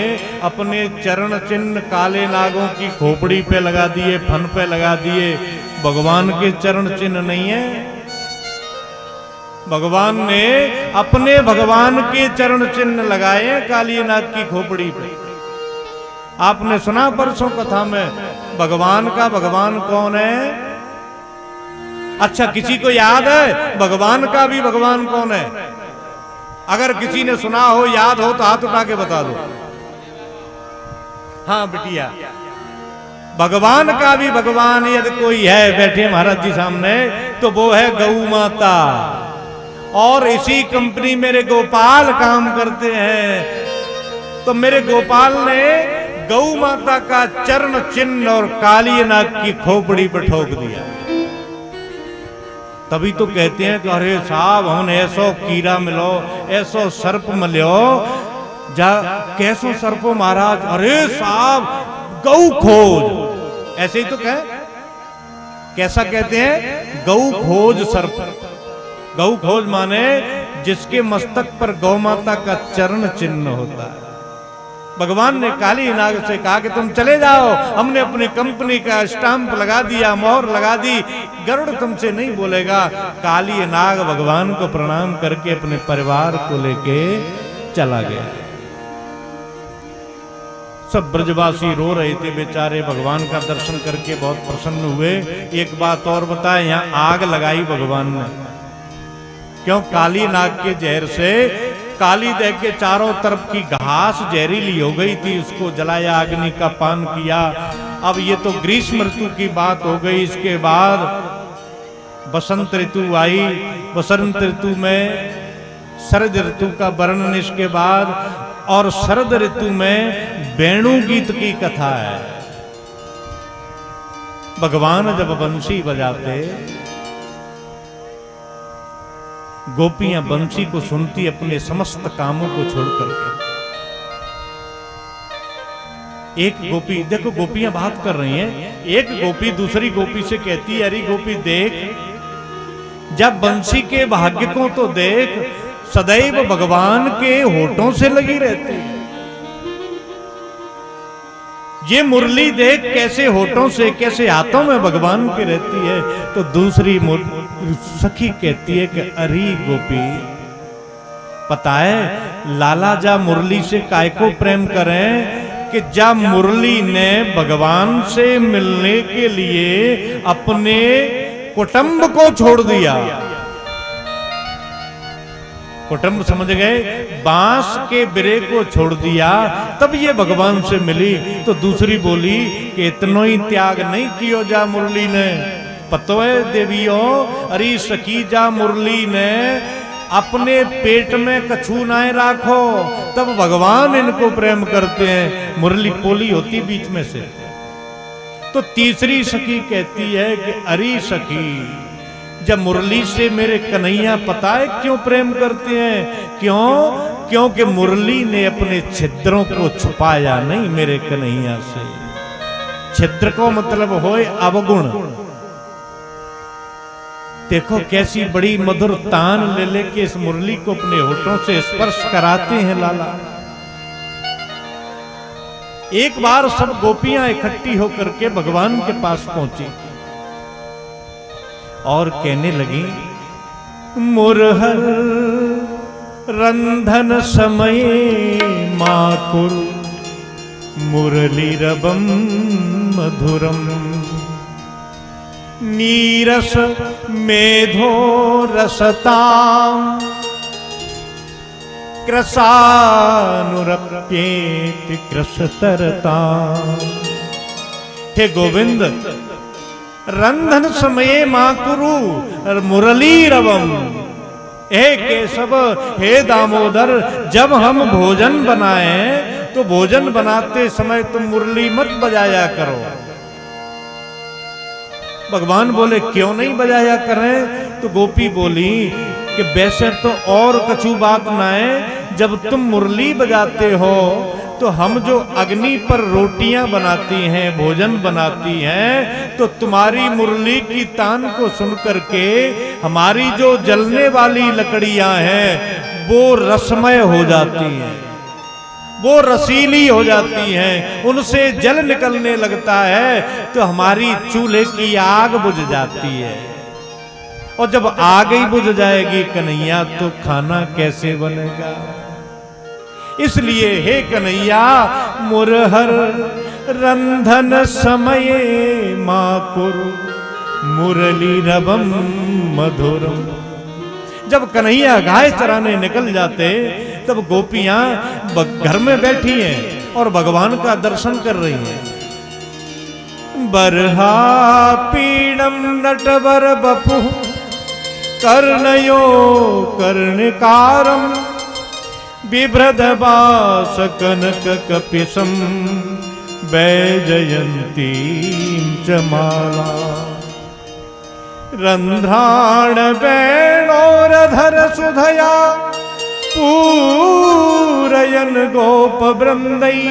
अपने चरण चिन्ह काले नागों की खोपड़ी पे लगा दिए, फन पे लगा दिए। भगवान के चरण चिन्ह नहीं है। भगवान ने अपने भगवान के चरण चिन्ह लगाए काली नाग की खोपड़ी पे। आपने सुना परसों कथा में, भगवान का भगवान कौन है? अच्छा किसी को याद है भगवान का भी भगवान कौन है? अगर किसी ने सुना हो, याद हो तो हाथ उठा के बता दो। हाँ बिटिया, भगवान का भी भगवान यदि कोई है बैठे महाराज जी सामने, तो वो है गौ माता। और इसी कंपनी मेरे गोपाल काम करते हैं। तो मेरे गोपाल ने गौ माता का चरण चिन्ह और काली नाग की खोपड़ी पर ठोक दिया। तभी तो कहते हैं कि अरे साहब हम ऐसो कीड़ा मिलो, ऐसो सर्प मिलो, जा कैसो सर्पो महाराज। अरे साहब गौ खोज, ऐसे ही तो कहे, कैसा कहते हैं, गौ खोज सर्प। गौ खोज माने जिसके मस्तक पर गौ माता का चरण चिन्ह होता है। भगवान ने काली नाग से कहा कि तुम चले जाओ, हमने अपनी कंपनी का स्टाम्प लगा दिया, मोहर लगा दी, गरुड़ तुमसे नहीं बोलेगा। काली नाग भगवान को प्रणाम करके अपने परिवार को लेके चला गया। सब ब्रजवासी रो रहे थे बेचारे, भगवान का दर्शन करके बहुत प्रसन्न हुए। एक बात और बताए, यहाँ आग लगाई भगवान ने, क्यों? काली नाग के जहर से काली देह के चारों तरफ की घास जहरीली हो गई थी, उसको जलाया, अग्नि का पान किया। अब ये तो ग्रीष्म ऋतु की बात हो गई। इसके बाद बसंत ऋतु आई। बसंत ऋतु में शरद ऋतु का वर्णन इसके बाद, और शरद ऋतु में वेणु गीत की कथा है। भगवान जब बंसी बजाते, गोपियां बंसी को सुनती अपने समस्त कामों को छोड़कर के। एक गोपी, देखो गोपियां बात कर रही हैं, एक गोपी दूसरी गोपी से कहती है, अरे गोपी देख, जब बंसी के भाग्य को तो देख, सदैव भगवान के होठों से लगी रहती है। ये मुरली देख कैसे होठों से, कैसे हाथों में भगवान की रहती है। तो दूसरी सखी कहती है कि अरे गोपी, पता है लाला जा मुरली से काय को प्रेम करें कि जा मुरली ने भगवान से मिलने के लिए अपने कुटुंब को छोड़ दिया। कुटुंब समझ गए, बांस के बिरे को छोड़ दिया, तब ये भगवान से मिली। तो दूसरी बोली कि इतना ही त्याग नहीं कियो जा मुरली ने। पतो है देवियों, अरे सखी जा मुरली ने अपने पेट में कछू नाए राखो, तब भगवान इनको प्रेम करते हैं। मुरली पोली होती बीच में से। तो तीसरी सखी कहती है कि अरे सखी, जब मुरली से मेरे कन्हैया पता है क्यों प्रेम करते हैं? क्यों? क्योंकि मुरली ने अपने छिद्रों को छुपाया नहीं मेरे कन्हैया से। छिद्र को मतलब होए अवगुण। देखो कैसी बड़ी मधुर तान ले लेके इस मुरली को अपने होठों से स्पर्श कराते हैं लाला। एक बार सब गोपियां इकट्ठी होकर के भगवान के पास पहुंची और कहने लगी, मुरहर रंधन समय माकुर मुरली रबम मधुरम नीरस मेधो रसताम कृशानुरप्येत कृशतरताम। हे गोविंद, रंधन समये माकुरु मुरली रवम। हे केशव, हे दामोदर, जब हम भोजन बनाए तो भोजन बनाते समय तुम मुरली मत बजाया करो। भगवान बोले क्यों नहीं बजाया करें? तो गोपी बोली कि वैसे तो और कछु बात ना है, जब तुम मुरली बजाते हो तो हम जो अग्नि पर रोटियां बनाती हैं, भोजन बनाती हैं, तो तुम्हारी मुरली की तान को सुन करके हमारी जो जलने वाली लकड़ियां हैं वो रसमय हो जाती हैं, वो रसीली हो जाती हैं, उनसे जल निकलने लगता है, तो हमारी चूल्हे की आग बुझ जाती है। और जब आग ही बुझ जाएगी कन्हैया, तो खाना कैसे बनेगा? इसलिए हे कन्हैया, मुरहर रंधन समय माकुर मुरली रबम मधुरम। जब कन्हैया गाय चराने निकल जाते तब गोपियां घर में बैठी हैं और भगवान का दर्शन कर रही हैं। बरहा पीड़म नटवर बपु कर्णयो कर्णकारम बिभ्रदवास कनक कपिशम वैजयंती च माला रंध्राण वेणोरधर सुधया पूरयन गोप वृंदै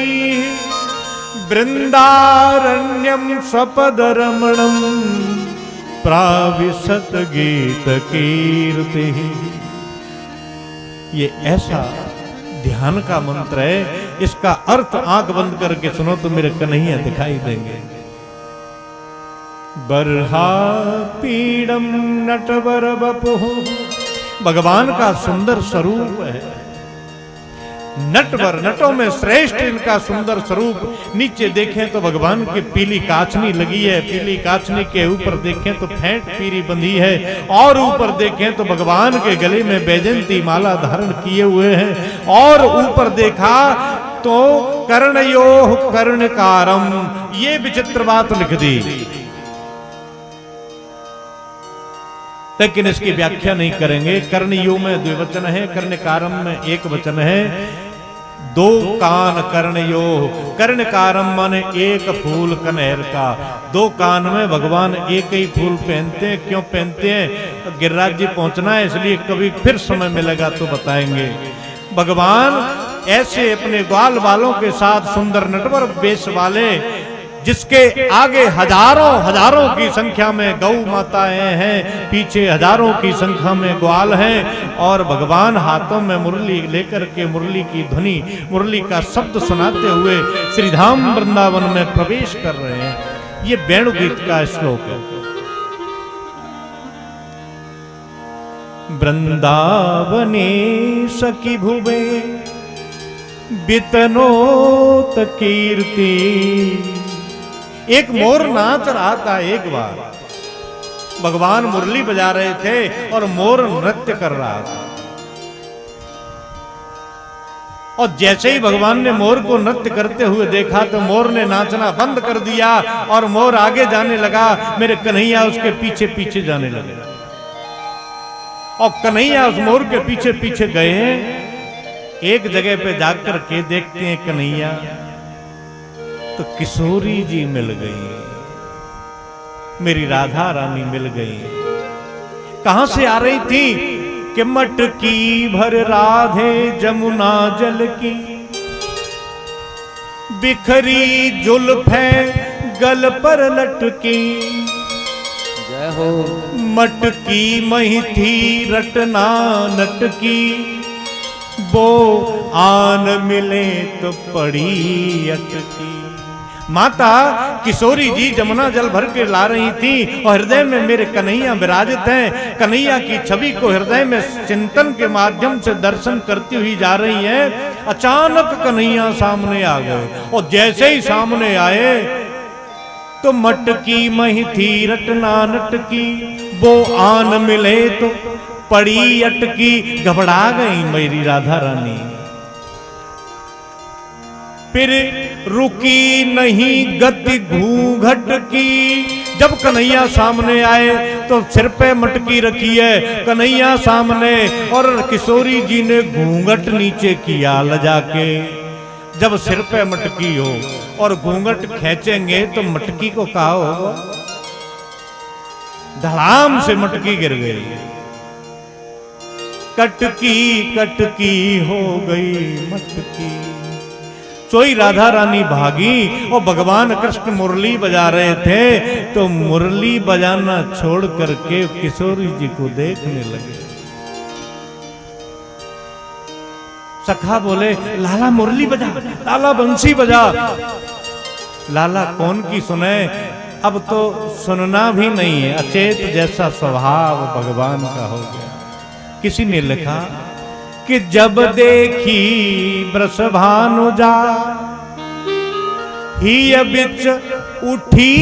वृंदारण्यम स्वपदरमणम प्राविशत गीत कीर्ति। ये ऐसा ध्यान का मंत्र है, इसका अर्थ आंख बंद करके सुनो तो मेरे कन्हैया दिखाई देंगे। बरहा पीड़म नटवर बपु, भगवान का सुंदर स्वरूप है। नटवर, नटों में श्रेष्ठ इनका सुंदर स्वरूप। नीचे देखें तो भगवान की पीली काचनी लगी है, पीली काचनी के ऊपर देखें तो फेंट पीरी बंधी है, और ऊपर देखें तो भगवान के गले में बैजंती माला धारण किए हुए हैं, और ऊपर देखा तो कर्णयोः कर्णकारम। ये विचित्र बात लिख दी, लेकिन इसकी व्याख्या नहीं करेंगे। कर्णयो में द्विवचन है, कर्णकारम में एक वचन है। दो कान कर्णयो, कर्णकारम माने एक फूल कनहर का। दो कान में भगवान एक ही फूल पहनते हैं। क्यों पहनते हैं? गिरिराज जी पहुंचना है, इसलिए कभी फिर समय मिलेगा तो बताएंगे। भगवान ऐसे अपने ग्वाल बालों के साथ सुंदर नटवर वेश वाले, जिसके आगे हजारों हजारों की संख्या में गौ माताएं हैं, पीछे हजारों की संख्या में ग्वाल हैं, और भगवान हाथों में मुरली लेकर के मुरली की ध्वनि, मुरली का शब्द सुनाते हुए श्रीधाम वृंदावन में प्रवेश कर रहे हैं। ये वेणु गीत का श्लोक है। वृंदावने सखी भुवे बितनोत कीर्ति। एक मोर नाच रहा था। एक बार भगवान मुरली बजा रहे थे और मोर नृत्य कर रहा था, और जैसे ही भगवान ने मोर को नृत्य करते हुए देखा तो मोर ने नाचना बंद कर दिया और मोर आगे जाने लगा। मेरे कन्हैया उसके पीछे पीछे जाने लगे, और कन्हैया उस मोर के पीछे पीछे गए। एक जगह पे जाकर के देखते हैं कन्हैया, तो किशोरी जी मिल गई, मेरी राधा रानी मिल गई। कहां से आ रही थी? कि मटकी भर राधे जमुना जल की, बिखरी जुल्फें गल पर लटकी। जय हो। मटकी मही थी रटना नटकी, वो आन मिले तो पड़ी अटकी। माता किशोरी जी जमुना जल भर के ला रही थी, और हृदय में मेरे कन्हैया विराजित हैं। कन्हैया की छवि को हृदय में चिंतन के माध्यम से दर्शन करती हुई जा रही हैं। अचानक कन्हैया सामने आ गए, और जैसे ही सामने आए तो मटकी मही थी रटना नटकी, वो आन मिले तो पड़ी अटकी। घबरा गई मेरी राधा रानी, फिर रुकी नहीं गति घूंघट की। जब कन्हैया सामने आए तो सिर पे मटकी रखी है कन्हैया सामने, और किशोरी जी ने घूंघट नीचे किया लजा के। जब सिर पे मटकी हो और घूंघट खींचेंगे तो मटकी को कहा होगा? धड़ाम से मटकी गिर गई। कटकी कटकी हो गई मटकी। सोई राधा रानी भागी, और भगवान कृष्ण मुरली बजा रहे थे, तो मुरली बजाना छोड़ करके किशोरी जी को देखने लगे। सखा बोले, लाला मुरली बजा, लाला बंसी बजा। लाला कौन की सुने? अब तो सुनना भी नहीं है, अचेत जैसा स्वभाव भगवान का हो गया। किसी ने लिखा कि जब देखी वृषभानुजा, ही बिच उठी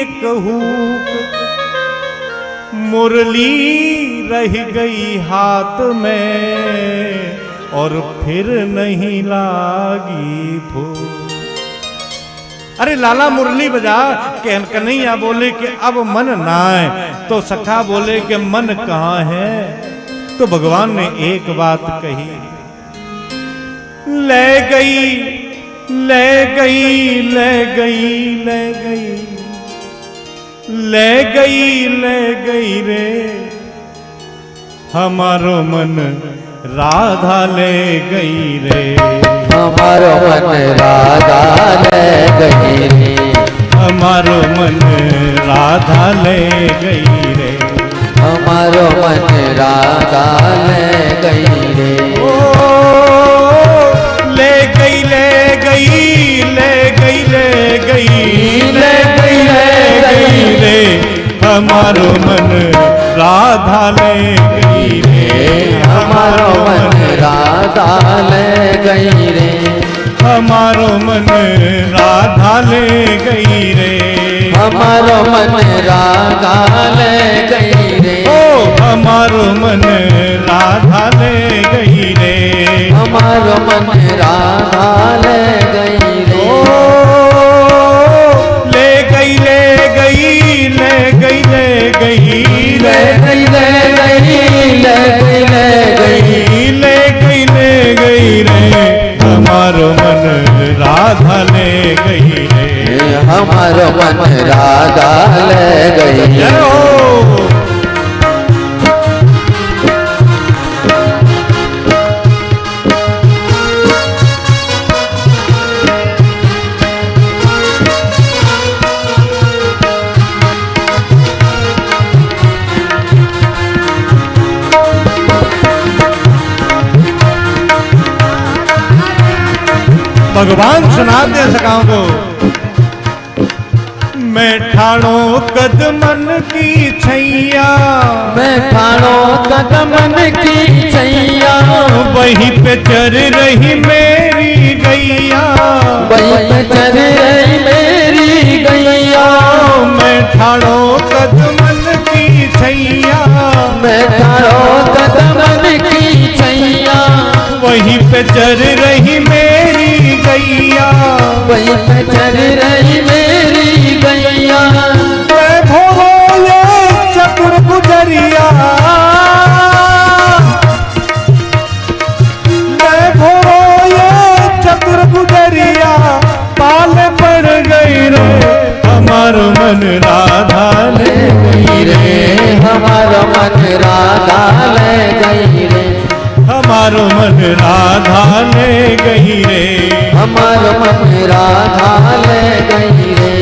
एक हूक, मुरली रह गई हाथ में और फिर नहीं लागी फूक। अरे लाला मुरली बजा। कन्हैया बोले कि अब मन ना है, तो सखा बोले कि मन कहाँ है? तो भगवान ने एक बात कही, ले गई ले गई ले गई ले गई ले गई ले गई रे, हमारो मन राधा ले गई रे, हमारो मन राधा ले गई रे, हमारो मन राधा ले गई रे, हमारो मन राधा ले गई रे। ओ ले गई ले गई ले गई ले गई ले गई ले गई रे, हमारो मन राधा ले गई रे, हमारो मन राधा ले गई रे, हमारो मन राधा ले गई रे, हमारो मन राधा ले गई रे, ओ हमारो मन राधा ले गई रे, हमारो मन राधा ले गई रे। ओ ले गई ले गई ले गई ले गई ले गई ले गई ले गई ले गई ले गई ले गई रे, हमारो मन राधा ले गई रे, हमारो मन राधा ले गई। जय हो। भगवान सुनाते हैं सखाओं को, मैं ठाणो कदमन की छैया, मैं ठाणो कदमन की छैया, वहीं पे चर रही मेरी गैया, वहीं पे चर रही मेरी गैया। मैं ठाणो कदमन की छैया, मैं ठाणो कदमन की छैया, वहीं पे चर रही मेरी गैया, वहीं पे चर रही मेरी गैया। मैं भोले चतुर गुजरिया, मैं भोले चतुर गुजरिया, पाल पड़ गई रे, हमारो मन राधा ले गई रे, हमारो मन राधा ले गई रे, हमारो मन राधा ले गई रे, हमारो मन राधा ले गई रे।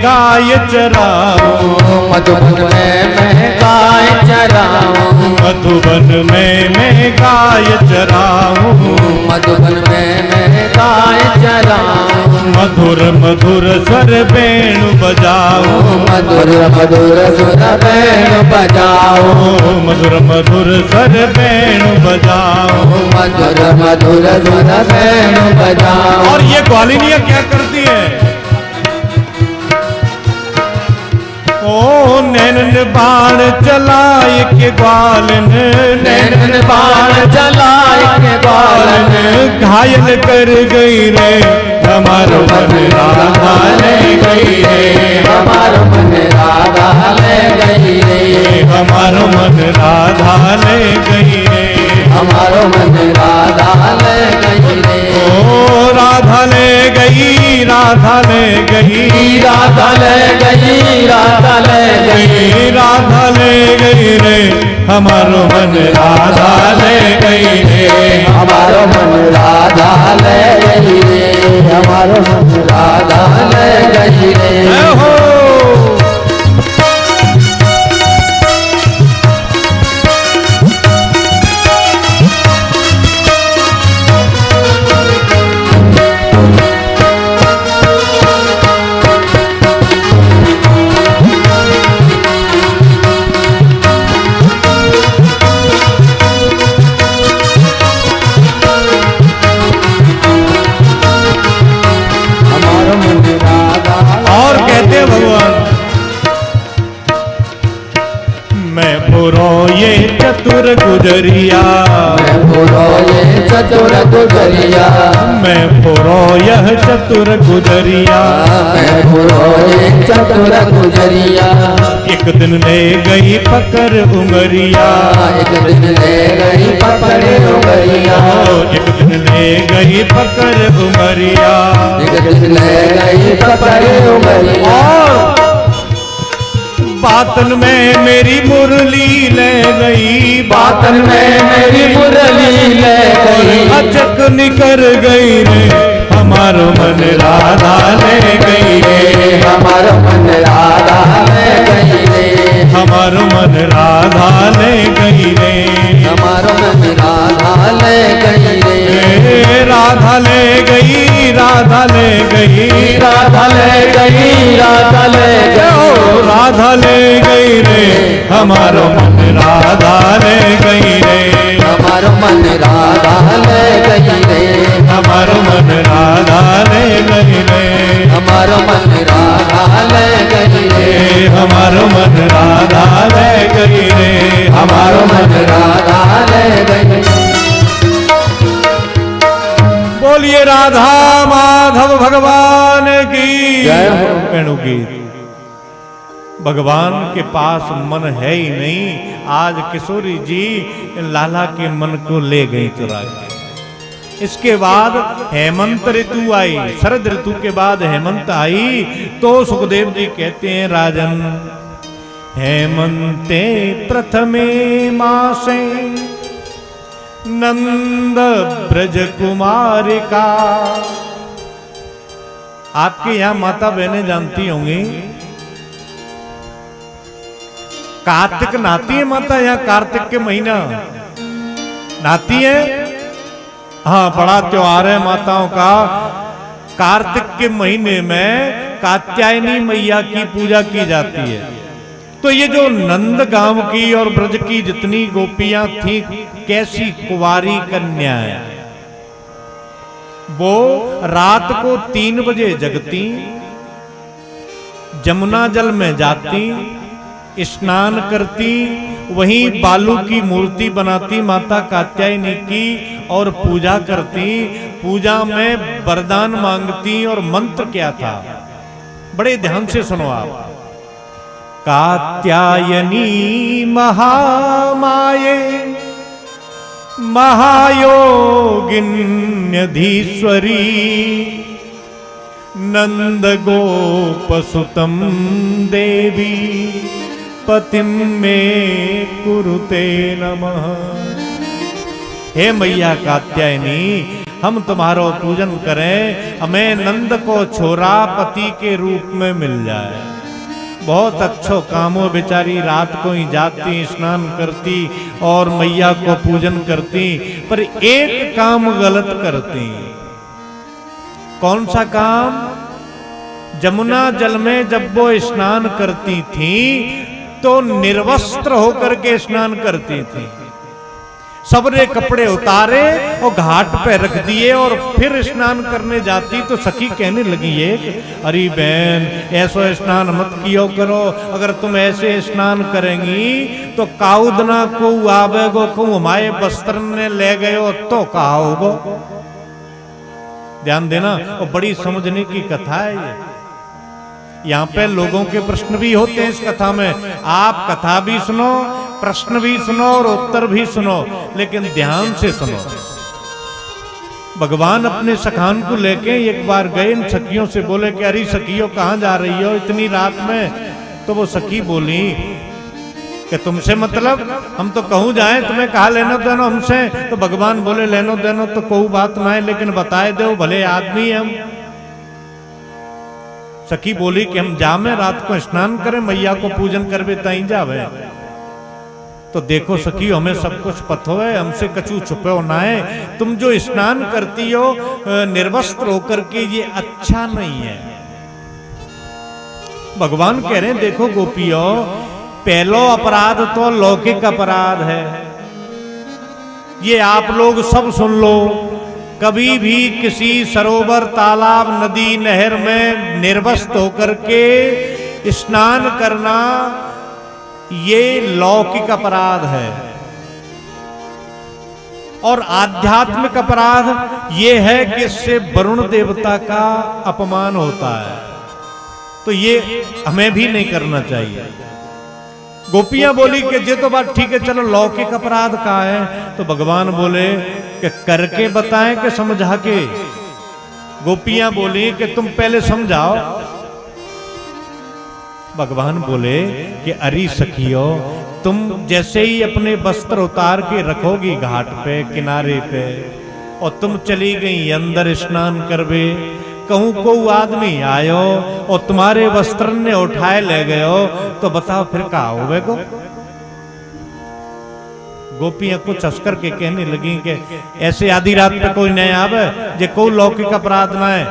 गाय चराऊं, मधुबन में मैं गाय चराऊं, मधुबन में मैं गाय चराऊं, मधुबन में मैं गाय चराऊं, मधुर मधुर स्वर वेणु बजाऊं, मधुर मधुर सुर वेणु बजाऊं, मधुर मधुर स्वर वेणु बजाऊं, मधुर मधुर सुर वेणु बजाऊं। और ये ग्वालिनिया क्या करती है? ओ नैनन बाण चलाए के ग्वालन, नैनन बाण चलाए के ग्वालन, घायल कर गई रे हमारो मन राधा ले गई रे, हमारो मन राधा ले गई रे, हमारो मन राधा ले गई रे, हमारो मन राधा ले गई रे। ओ राधा ले गई, राधा ले गई, राधा ले गई, राधा ले गई, राधा ले गई रे, हमारो मन राधा ले गई रे, हमारो मन राधा ले गई रे, हमारो मन राधा ले गई रे। हो चतुर गुजरिया, मैं पुरो ये चतुर गुजरिया, मैं पुरो यह चतुर गुजरिया, मैं पुरो ये चतुर गुजरिया। एक दिन ले गई पकड़ उंगरिया, एक दिन ले गई पकड़े उंगरिया, एक दिन ले गई पकड़ उंगरिया, एक दिन ले गई पकड़े उंगरिया। और बातन में मेरी मुरली ले गई, बातन में मेरी मुरली ले गई, अचक निकर गई रे हमारो मन राधा ले गई रे, हमारो मन राधा ले गई रे, हमारो मन राधा ले गई रे, हमारो मन राधा ले गई रे, राधा ले गई, राधा ले गई, राधा ले गई, राधा ले गई, राधा ले गई रे हमारो मन राधा ले गई रे, हमारो मन राधा ले गई रे, हमारो मन राधा ले गई रे, हमारो मन राधा ले गई रे, हमारो मन राधा ले गई रे, हमारो मन राधा ले गई। बोलिए राधा माधव भगवान की जय हो। वेणु गीत। भगवान के पास मन है ही नहीं। आज किशोरी जी लाला के मन को ले गई चुरा के। इसके बाद हेमंत ऋतु आई, शरद ऋतु के बाद हेमंत आई, तो सुखदेव जी कहते हैं राजन हेमंते प्रथमे मासे नंद ब्रज कुमारिका। आपके यहां माता बहनें जानती होंगी कार्तिक नहाती है माता, यहाँ कार्तिक के महीना नहाती है। हाँ, बड़ा त्योहार है माताओं का। कार्तिक के महीने में कात्यायनी मैया की पूजा की जाती है। तो ये जो नंद गांव की और ब्रज की जितनी गोपियां थी, कैसी कुंवारी कन्याएं, वो रात को 3 बजे जगती, जमुना जल में जाती, स्नान करती, वहीं बालू की मूर्ति बनाती माता कात्यायनी की और पूजा करती। पूजा में वरदान मांगती और मंत्र क्या था, बड़े ध्यान से सुनो आप। कात्यायनी महामाये महायोगिन्यधीश्वरी नंद गोपसुतम देवी पतिम में कुरुते नमः। हे मैया कात्यायनी, हम तुम्हारो पूजन करें, हमें नंद को छोरा पति के रूप में मिल जाए। बहुत अच्छो कामो, बेचारी रात को ही जाती, स्नान करती और मैया को पूजन करती, पर एक काम गलत करती। कौन सा काम? जमुना जल में जब वो स्नान करती थी तो निर्वस्त्र होकर के स्नान करती थी। सबने कपड़े उतारे और घाट पे रख दिए और फिर स्नान करने जाती तो सखी कहने लगी एक, अरे बहन ऐसो स्नान मत कियो करो, अगर तुम ऐसे स्नान करेंगी तो काउदना को आवेगो को हमारे वस्त्र ने ले गयो तो कहा होगो। ध्यान देना, और बड़ी समझने की कथा है ये। यहाँ पे लोगों के प्रश्न भी होते हैं इस कथा में। आप कथा भी सुनो, प्रश्न भी सुनो और उत्तर भी सुनो, लेकिन ध्यान से सुनो। भगवान अपने सखान को लेके एक बार गए, इन सखियों से बोले कि अरे सखियों कहाँ जा रही हो इतनी रात में? तो वो सखी बोली कि तुमसे मतलब, हम तो कहूँ जाए, तुम्हें कहा लेनो देनो हमसे? तो भगवान बोले लेनो देनो तो कोई बात ना है, लेकिन बताए दो, भले आदमी हम। सखी बोली कि हम जामे रात को स्नान करें, मैया को पूजन करवे तई जावे। तो देखो सखी, हमें सब कुछ पतो है, हमसे कछु छुपे होना है। तुम जो स्नान करती हो निर्वस्त्र होकर के, ये अच्छा नहीं है। भगवान कह रहे हैं देखो गोपियों, पहलो अपराध तो लौकिक अपराध है, ये आप लोग सब सुन लो। कभी भी किसी सरोवर, तालाब, नदी, नहर में निर्वस्त्र होकर के स्नान करना ये लौकिक अपराध है। और आध्यात्मिक अपराध ये है कि इससे वरुण देवता का अपमान होता है, तो ये हमें भी नहीं करना चाहिए। गोपियां बोली कि ये तो बात ठीक है, चलो लौकिक अपराध का है। तो भगवान बोले कि करके बताएं कि समझा के। गोपियां बोली कि तुम पहले समझाओ। भगवान बोले कि अरे सखियो, तुम जैसे ही अपने वस्त्र उतार के रखोगी घाट पे किनारे पे, और तुम चली गई अंदर स्नान करवे, कहूं को आदमी आयो और तुम्हारे वस्त्र ने उठाए ले गयो, तो बताओ फिर क्या होवे को। गोपियां कुछ हंस करके कहने लगी कि ऐसे आधी रात पे कोई नहीं आवे जे कोई लौकिक अपराध ना है,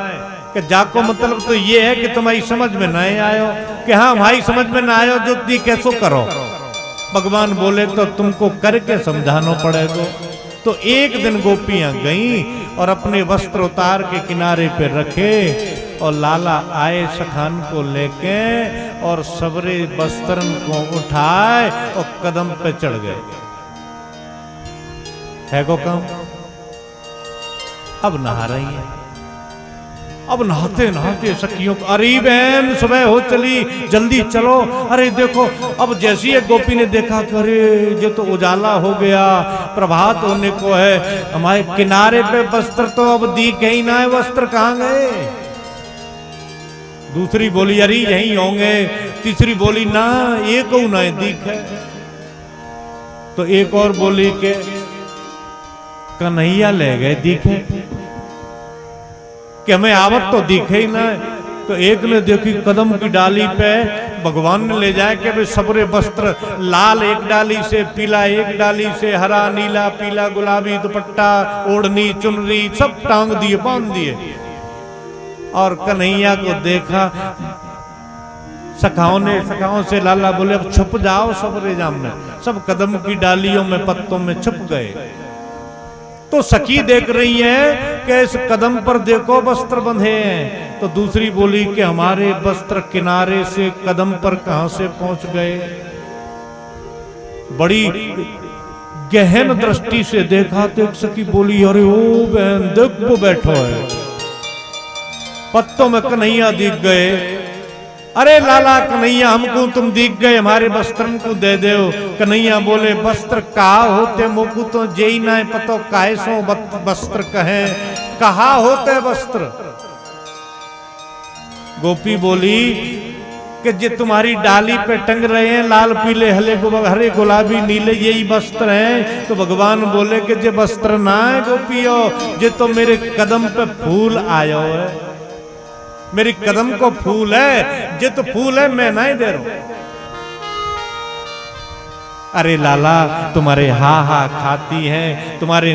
कि जाको मतलब तो ये है कि तुम्हारी समझ में नहीं आयो, कि हाँ भाई समझ में ना आयो जो दी कैसो करो। भगवान बोले तो तुमको करके समझाना पड़ेगा। तो एक दिन गोपियां गईं और अपने वस्त्र उतार के किनारे पे रखे, और लाला आए सखान को लेके और सबरे वस्त्रन को उठाए और कदम पे चढ़ गए। है को काम। अब नहा रही है। अब नहाते नहाते सखियों को, अरे बहन सुबह हो चली, जल्दी चलो। अरे देखो, अब जैसी एक गोपी ने देखा कि अरे ये तो उजाला हो गया, प्रभात होने को है, हमारे किनारे पे वस्त्र तो अब दिखे ही ना है, वस्त्र कहाँ गए। दूसरी बोली अरे यहीं होंगे। तीसरी बोली ना, एक को ना दिखे। तो एक और बोली के कन्हैया ले गए दिखे, कि हमें आवत तो दिखे ही ना। तो एक ने देखी कदम की डाली पे भगवान ने ले जाए कि भाई सबरे वस्त्र, लाल एक डाली से, पीला एक डाली से, हरा नीला पीला गुलाबी दुपट्टा ओढ़नी चुनरी सब टांग दिए, बांध दिए। और कन्हैया को देखा, सखाओं से लाला बोले अब छुप जाओ सबरे जामने। सब कदम की डालियों में पत्तों में छुप गए। तो सखी देख रही है कि इस कदम पर देखो वस्त्र बंधे हैं। तो दूसरी बोली कि हमारे वस्त्र किनारे से कदम पर कहां से पहुंच गए। बड़ी गहन दृष्टि से देखा तो एक सखी बोली अरे ओ बहन देख वो बैठो है, पत्तों में कन्हैया दिख गए। अरे लाला कन्हैया हमको तुम दिख गए, हमारे वस्त्र को दे दो। कन्हैया बोले वस्त्र का होते मोकू तो जेई ना पतो काहे सो वस्त्र कहे, कहा होते वस्त्र। गोपी बोली कि जे तुम्हारी डाली पे टंग रहे हैं लाल पीले हरे गुलाबी नीले यही वस्त्र हैं। तो भगवान बोले कि जे वस्त्र ना है गोपियो, जे तो मेरे कदम पे फूल आयो है, मेरी कदम को फूल है, जे तो फूल है मैं नहीं दे रहा हूं। अरे लाला तुम्हारे हा खाती हैं, तुम्हारे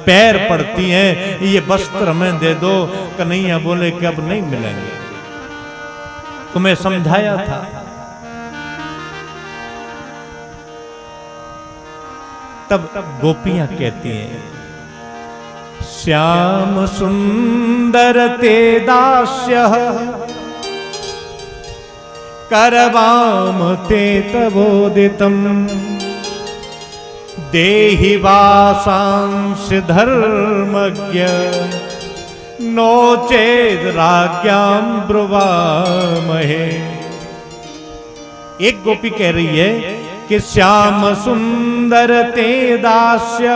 पैर पड़ती हैं, ये वस्त्र हमें दे दो। कन्हैया बोले कि अब नहीं मिलेंगे, तुम्हें समझाया था। तब गोपियां कहती हैं श्याम सुंदर ते दास्य करवाम ते तबोदितम देहि वासांस धर्मज्ञ नो चेद राज्ञाम ब्रुवामहे। एक गोपी कह रही है कि श्याम सुंदर ते दास्य,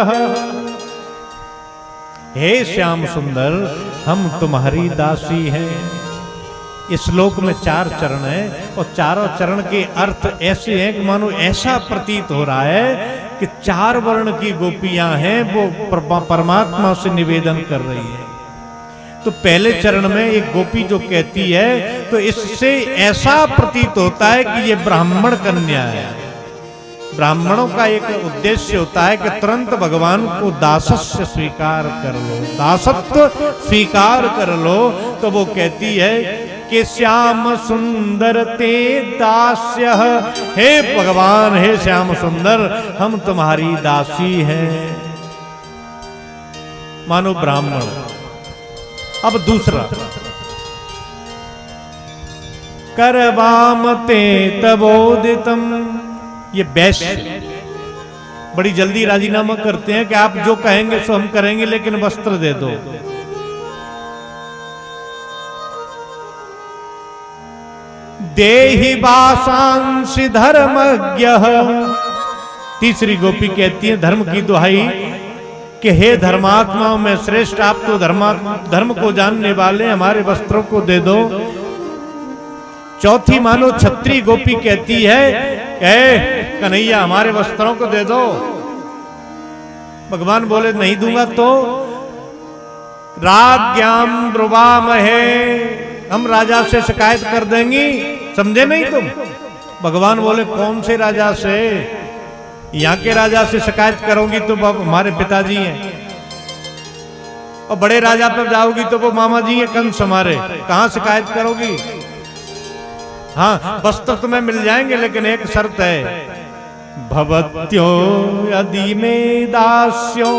हे श्याम सुंदर हम तुम्हारी दासी हैं। इस श्लोक में 4 चरण है और चारों चरण के अर्थ ऐसे हैं कि मानो ऐसा प्रतीत हो रहा है कि 4 वर्ण की गोपियां हैं, वो परमात्मा से निवेदन कर रही है। तो पहले चरण में एक गोपी जो कहती है तो इससे ऐसा प्रतीत होता है कि ये ब्राह्मण कन्या है। ब्राह्मणों का एक उद्देश्य होता है कि तुरंत भगवान को दासत्व स्वीकार कर लो, दासत्व स्वीकार कर लो। तो वो कहती है कि श्याम सुंदर ते दास्य, हे भगवान हे श्याम सुंदर हम तुम्हारी दासी हैं। मानो ब्राह्मण। अब दूसरा करवाम ते तबोदितम, ये वैश्य बड़ी जल्दी राजीनामा करते हैं कि आप जो कहेंगे सो हम करेंगे, लेकिन वस्त्र दे दो। देहि वासांसि धर्मज्ञः। तीसरी गोपी कहती है धर्म की दुहाई कि हे धर्मात्माओं में श्रेष्ठ, आप तो धर्म को जानने वाले, हमारे वस्त्रों को दे दो। चौथी मानो छत्री गोपी कहती है कन्हैया हमारे वस्त्रों को दे दो। भगवान बोले नहीं दूंगा तो राज्ञाम ब्रुवामहे, हम राजा से शिकायत कर देंगी। समझे नहीं तुम? भगवान बोले कौन से राजा से? यहाँ के राजा से शिकायत करोगी तो वो हमारे पिताजी हैं, और बड़े राजा पर जाओगी तो वो मामा जी हैं कंस हमारे, कहां शिकायत करोगी? हाँ वस्त्र तुम्हें मिल जाएंगे, लेकिन एक शर्त है, भवत्यो यदि में दास्यो,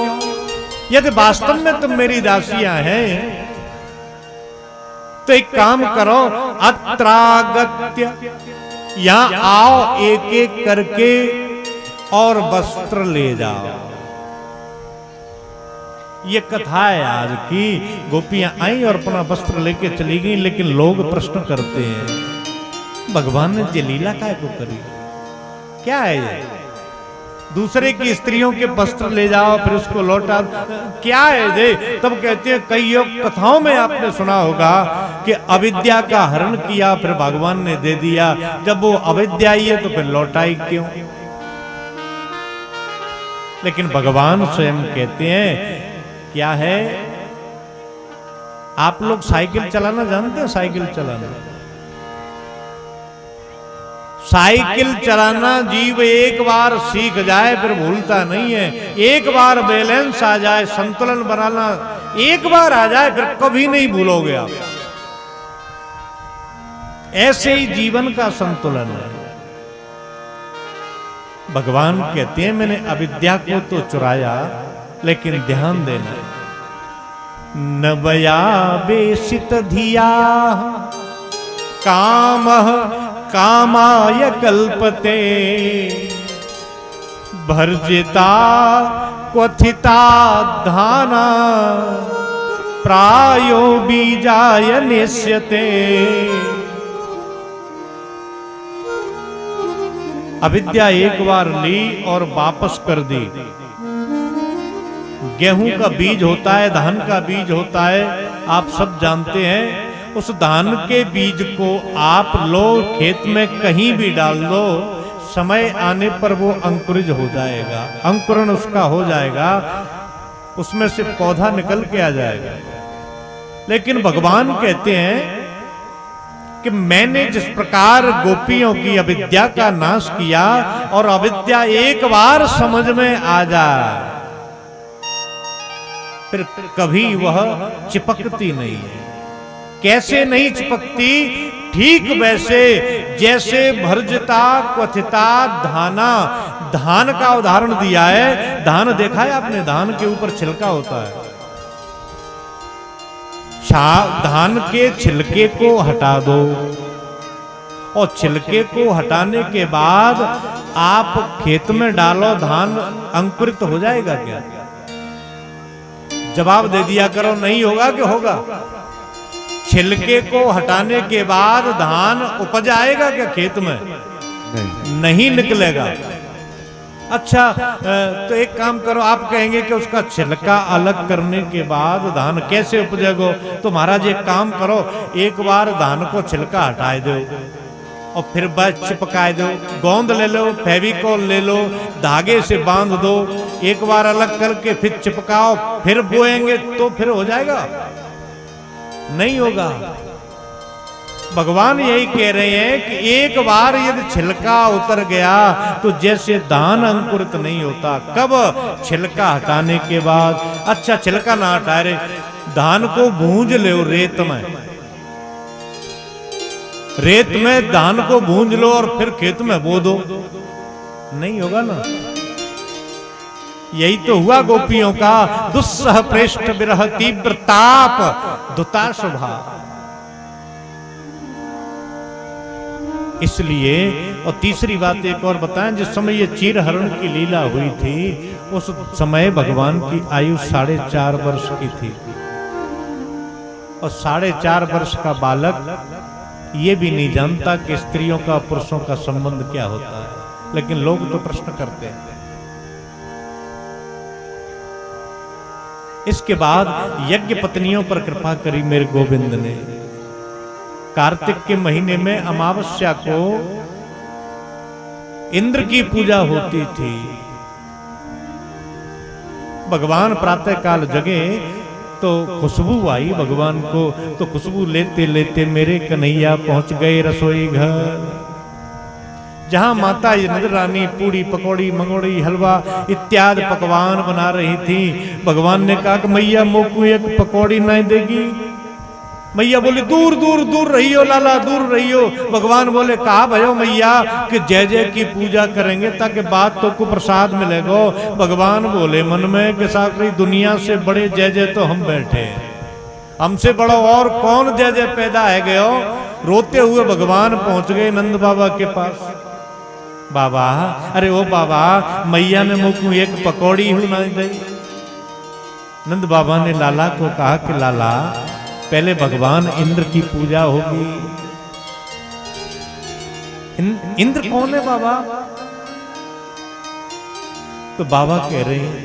यदि वास्तव में तुम मेरी दासियां हैं तो एक काम करो, अत्रागत्य यहां आओ, एक एक करके और वस्त्र ले जाओ। ये कथा है आज की। गोपियां आई और अपना वस्त्र लेके चली गई, लेकिन लोग प्रश्न करते हैं भगवान ने ये लीला काय को करी? क्या है ये? दूसरे की स्त्रियों के वस्त्र ले जाओ फिर उसको लौटा, क्या है ये? तब कहते हैं कई कथाओं में आपने सुना होगा कि अविद्या का हरण किया फिर भगवान ने दे दिया, जब वो अविद्या ही है तो फिर लौटाई क्यों? लेकिन भगवान स्वयं कहते हैं क्या है? आप लोग साइकिल चलाना जानते हैं? साइकिल चलाना, साइकिल चलाना जीव एक बार सीख जाए फिर भूलता नहीं है। एक बार बैलेंस आ जाए, संतुलन बनाना एक बार आ जाए फिर कभी नहीं भूलोगे आप। ऐसे ही जीवन का संतुलन है। भगवान कहते हैं मैंने अविद्या को तो चुराया, लेकिन ध्यान देना, नवया बेसित धिया कामः कामाय कल्पते, भर्जिता क्वथिता धाना प्रायो बीजाय निश्यते। अविद्या एक बार ली और वापस कर दी। गेहूं का बीज होता है, धान का बीज होता है, आप सब जानते हैं। उस धान के बीज को आप लो, खेत में कहीं भी डाल दो, समय आने पर वो अंकुरित हो जाएगा, अंकुरण उसका हो जाएगा, उसमें से पौधा निकल के आ जाएगा। लेकिन भगवान कहते हैं कि मैंने जिस प्रकार गोपियों की अविद्या का नाश किया, और अविद्या एक बार समझ में आ जाए फिर कभी वह चिपकती नहीं है। कैसे नहीं चिपकती? ठीक वैसे जैसे भर्जिता क्वथिता धाना, धान का उदाहरण दिया है। धान देखा है आपने? धान के ऊपर छिलका होता है। धान के छिलके को हटा दो, और छिलके को हटाने के बाद आप खेत में डालो, धान अंकुरित हो जाएगा क्या? जवाब दे दिया करो, नहीं होगा कि होगा? छिलके को हटाने के बाद धान उपज आएगा क्या खेत में? नहीं निकलेगा। अच्छा तो एक काम करो, आप कहेंगे कि उसका छिलका अलग करने के बाद धान कैसे उपजेगा? तो महाराज एक काम करो, एक बार धान को छिलका हटाए दो और फिर बस चिपकाए दो, गोंद ले लो, फेविकोल ले लो, धागे से बांध दो, एक बार अलग करके फिर चिपकाओ, फिर बोएंगे तो फिर हो जाएगा? नहीं होगा। भगवान यही कह रहे हैं कि एक बार यदि छिलका उतर गया तो जैसे धान अंकुरित नहीं होता। कब? छिलका हटाने के बाद। अच्छा छिलका ना हटा रहे, धान को भूंज लो रेत में, रेत में धान को भूंज लो और फिर खेत में बो दो, नहीं होगा ना। यही तो हुआ गोपियों का। दुस्सह प्रेष्ठ विरह तीव्र ताप दुता स्वभाव। इसलिए। और तीसरी बात एक और बताएं, जिस समय ये चीरहरण की लीला हुई थी उस समय भगवान की आयु 4.5 वर्ष की थी। और 4.5 वर्ष का बालक ये भी नहीं जानता कि स्त्रियों का पुरुषों का संबंध क्या होता है, लेकिन लोग तो प्रश्न करते हैं। इसके बाद यज्ञ पत्नियों पर कृपा करी मेरे गोविंद ने। कार्तिक के महीने में अमावस्या को इंद्र की पूजा होती थी। भगवान प्रातः काल जगे तो खुशबू आई भगवान को, तो खुशबू लेते लेते मेरे कन्हैया पहुंच गए रसोई घर, जहां माता इंद्र रानी पूड़ी पकौड़ी मंगोड़ी हलवा इत्यादि पकवान बना रही थी। भगवान ने कहा कि मैया मोकू एक पकौड़ी नहीं देगी। मैया बोली दूर दूर दूर रहियो लाला, दूर रहियो। भगवान बोले कहा भयो मैया कि जय जय की पूजा करेंगे ताकि बात तो को प्रसाद मिलेगा। भगवान बोले मन में कि सारी दुनिया से बड़े जय जय तो हम बैठे हैं, हमसे बड़ा और कौन जय जय पैदा है गयो। रोते हुए भगवान पहुंच गए नंद बाबा के पास। बाबा, अरे ओ बाबा, मैया ने मुझको एक पकौड़ी ही ना दी। नंद बाबा ने लाला को कहा कि लाला पहले भगवान इंद्र की पूजा होगी। इंद्र कौन है बाबा? तो बाबा कह रहे हैं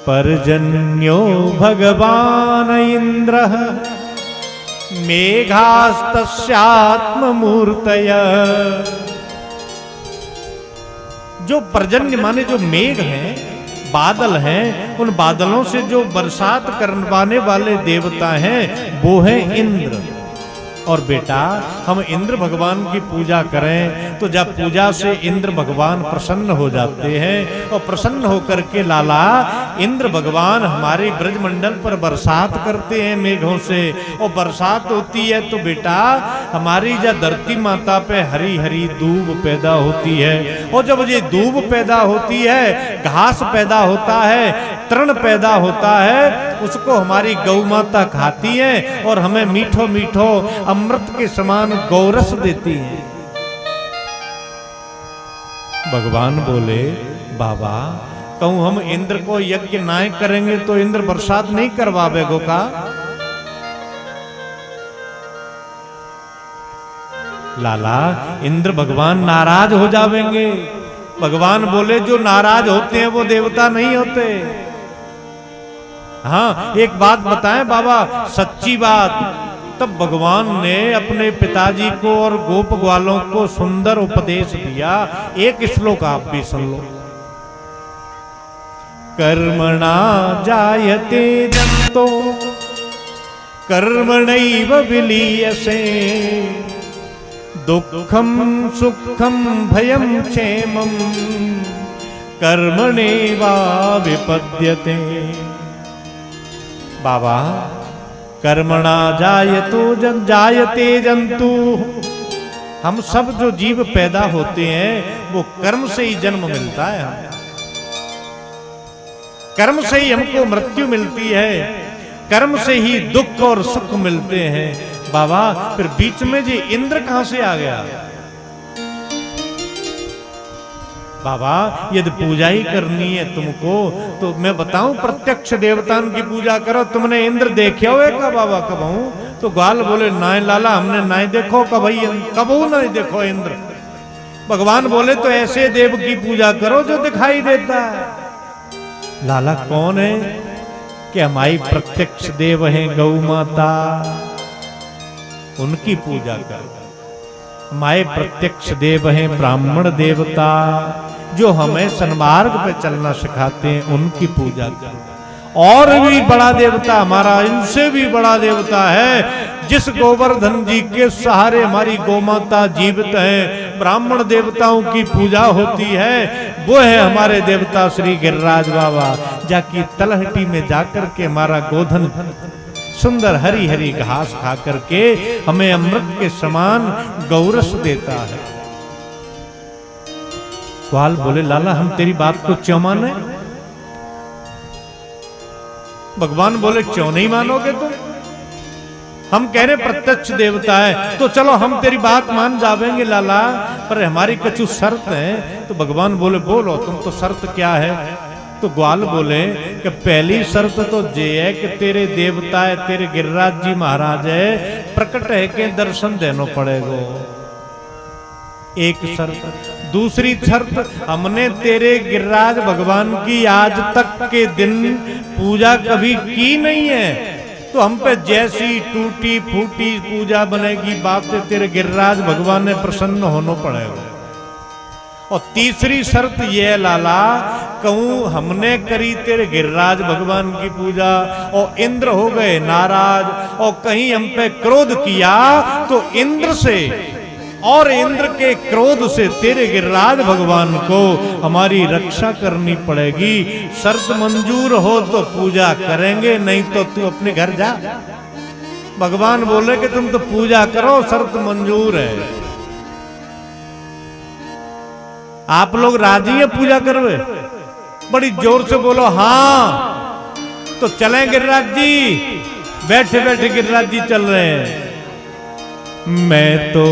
पर्जन्यो भगवान इंद्र मेघास्तस्यात्म मूर्तय। जो पर्जन्य माने जो मेघ हैं, बादल हैं, उन बादलों से जो बरसात करवाने वाले देवता हैं वो है इंद्र। और बेटा हम इंद्र भगवान की पूजा करें तो जब पूजा से इंद्र भगवान प्रसन्न हो जाते हैं, और प्रसन्न होकर के लाला इंद्र भगवान हमारे ब्रजमंडल पर बरसात करते हैं मेघों से। और बरसात होती है तो बेटा हमारी जब धरती माता पे हरी हरी दूब पैदा होती है, और जब ये दूब पैदा होती है, घास पैदा होता है, तृण पैदा होता है, उसको हमारी गौ माता खाती है और हमें मीठो मीठो अमृत के समान गौरस देती है। भगवान बोले बाबा कहूं हम इंद्र को यज्ञ नाय करेंगे तो इंद्र बरसात नहीं करवावेगो का? लाला इंद्र भगवान नाराज हो जावेंगे। भगवान बोले जो नाराज होते हैं वो देवता नहीं होते। हाँ एक बात बताएं बाबा, सच्ची बात। तब भगवान ने अपने पिताजी को और गोप ग्वालों को सुंदर उपदेश दिया। एक श्लोक आप भी सुन लो। कर्मणा जायते जंतो कर्मणैव विलीयसे, दुःखं सुखं भयं क्षेमं कर्मणेवा विपद्यते। बाबा कर्मणा जायते जंतु, हम सब जो जीव पैदा होते हैं वो कर्म से ही जन्म मिलता है, कर्म से ही हमको मृत्यु मिलती है, कर्म से ही दुख और सुख मिलते हैं। बाबा फिर बीच में जी इंद्र कहां से आ गया? बाबा यदि पूजा ही करनी है तुमको तो मैं बताऊं प्रत्यक्ष देवताओं की पूजा करो। तुमने इंद्र देखे हुए का बाबा कबहू? तो ग्वाल बोले नाय लाला हमने नाय देखो कबहू नहीं देखो इंद्र। भगवान बोले तो ऐसे देव की पूजा करो जो दिखाई देता है। लाला कौन है? कि हमारी प्रत्यक्ष देव हैं गौ माता, उनकी पूजा करो। हमारे प्रत्यक्ष देव हैं ब्राह्मण देवता जो हमें सन्मार्ग पे चलना सिखाते हैं, उनकी पूजा करो। और भी बड़ा देवता हमारा, इनसे भी बड़ा देवता है जिस गोवर्धन जी के सहारे हमारी गोमाता जीवित है, ब्राह्मण देवताओं की पूजा होती है, वो है हमारे देवता श्री गिरिराज बाबा। जाकी तलहटी में जाकर के हमारा गोधन सुंदर हरी हरी घास खा करके हमें अमृत के समान गौरस देता है। ग्वाल बोले लाला हम तेरी बात को क्यों माने? भगवान बोले क्यों नहीं मानोगे तुम? हम कह रहे प्रत्यक्ष देवता है, तो चलो हम तेरी बात मान जावेंगे लाला, पर हमारी कछु शर्त है। तो भगवान बोले बोलो तुम तो शर्त क्या है। तो ग्वाल बोले कि पहली शर्त तो ये है कि तेरे देवता है, तेरे गिरिराज जी महाराज है, प्रकट है के दर्शन देना पड़ेगा, एक शर्त। दूसरी शर्त, हमने तेरे गिरिराज भगवान की आज तक के दिन पूजा कभी की नहीं है, तो हम पे जैसी टूटी फूटी पूजा बनेगी, बाप से तेरे गिरिराज भगवान ने प्रसन्न होना पड़ेगा। और तीसरी शर्त यह लाला, कहूं हमने करी तेरे गिरिराज भगवान की पूजा और इंद्र हो गए नाराज, और कहीं हम पे क्रोध किया तो इंद्र से और इंद्र के क्रोध से तेरे गिरिराज भगवान को हमारी रक्षा करनी पड़ेगी। शर्त मंजूर हो तो पूजा करेंगे, नहीं तो तू अपने घर जा। भगवान बोले कि तुम तो पूजा करो, शर्त मंजूर है। आप लोग राजी है पूजा करवे? बड़ी जोर से बोलो हाँ। तो चलें गिरिराज जी, बैठे बैठे गिरिराज जी चल रहे हैं। मैं तो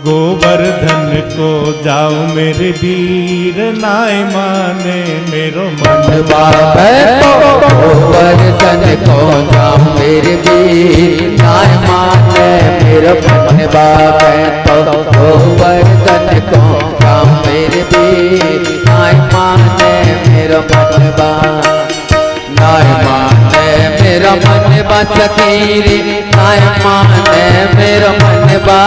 गोवर्धन को जाऊं मेरे वीर, नाय माने मेरो मन बाप। तो गोवर्धन को जाऊं मेरे वीर, नाय माने मेरो मन बाप। तो गोवर्धन को जाऊं मेरे वीर, नाय माने मेरो मन बाप। नाय माने मेरा मन बा सखीरी, नाय माने मेरो मन बा।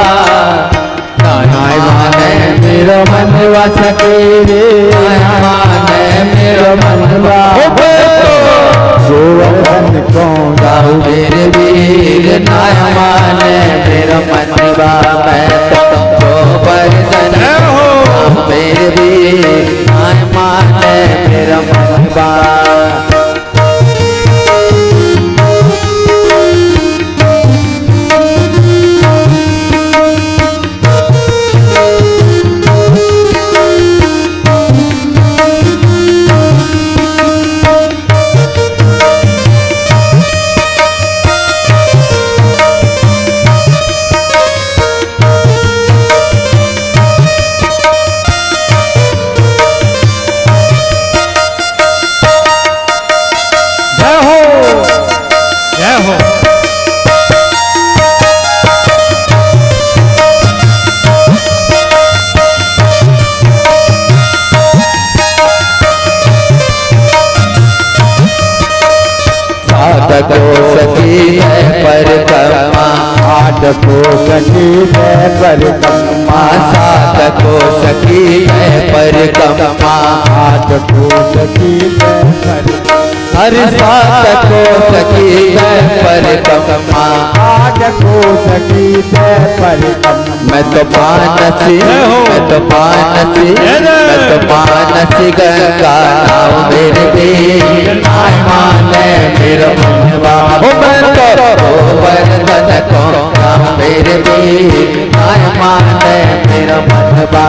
नाय माने मेरो मन बा सखीरी, नाय माने मेरो मन बा। गोवर्धन को जाऊं मेरे वीर, नाय माने मेरो मन बा। गोवर्धन को मेरे वीर, नाय माने मेरो मन बा। को सखी है परिक्रमा, आठ को सखी है परिक्रमा। सात को सखी है परिक्रमा, आठ को सखी है परिक्रमा। हर सात को सखी है परिक्रमा, आठ को सखी है परिक्रमा। मैं तो मानसी, मैं तो मानसी, मैं तो मानसी गंगा नाव मेरे वीर, नाय माने मेरा मन बा। मैं तो गोवर्धन को नाव मेरे वीर, नाय माने मेरा मन बा।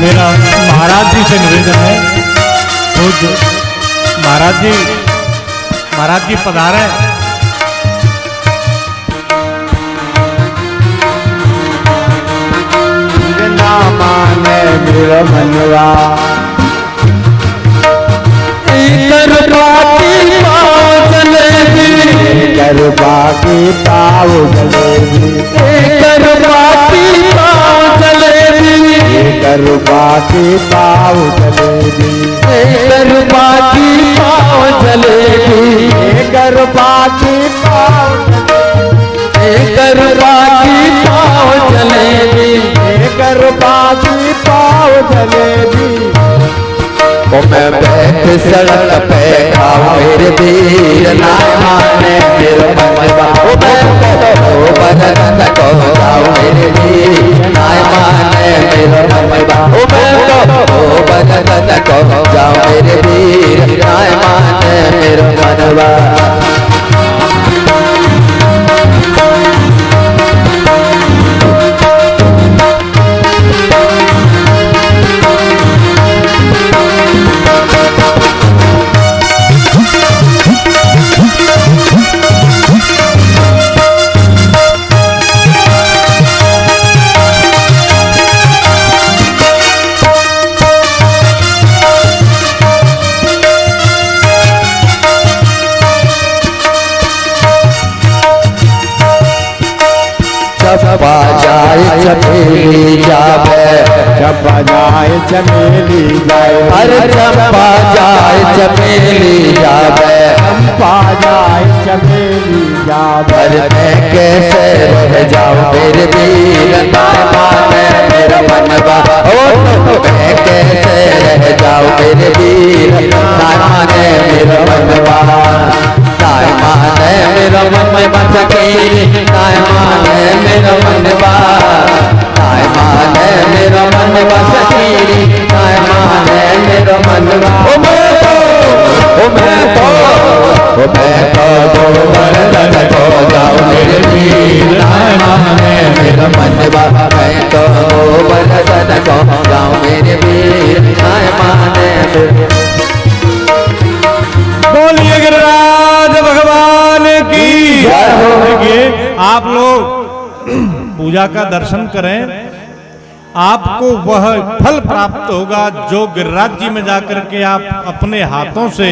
मेरा महाराज जी से निवेदन है, खुद महाराज जी पधारे। ना माने मेरा मनवा, गरबा की पाव जलेबी, गरबा की पाव जलेबी, गरबा की पाव जलेबी, गरबा की पाव जलेबी, गरबा की पाव, गरबा की पाव जलेबी, गरबा की पाव मैं बैठ सड़क पे खाऊं मेरे वीर ना माने मेरा मनवा ओ मैं भगत को जाऊं मेरे वीर ना माने मेरा मनवा ओ मैं भगत को जाऊं मेरे वीर ना माने मेरा मनवा चंपा जाए चमेली जावे चंपा जाए चमेली जाए अरे चंपा जाए चमेली जावे चंपा जाए चमेली जावे अरे मैं कैसे रह जाऊं मेरे वीर ना माने मेरा मनवा ओ मैं कैसे रह जाऊं मेरे वीर ना माने मेरा मनवा नाय माने मेरा मनवा सखी नाय माने मेरा मनवा नाय माने मेरा मनवा सखी नाय माने मेरा मनवा ओ मैं तो गोवर्धन को जाऊं मेरे वीर नाय माने मेरा मनवा मैं तो गोवर्धन को जाऊं मेरे वीर नाय माने बोलिए गिरिराज भगवान की देखिए आप लोग पूजा का दर्शन करें, आपको वह फल प्राप्त होगा जो गिरिराज जी में जाकर के आप अपने हाथों से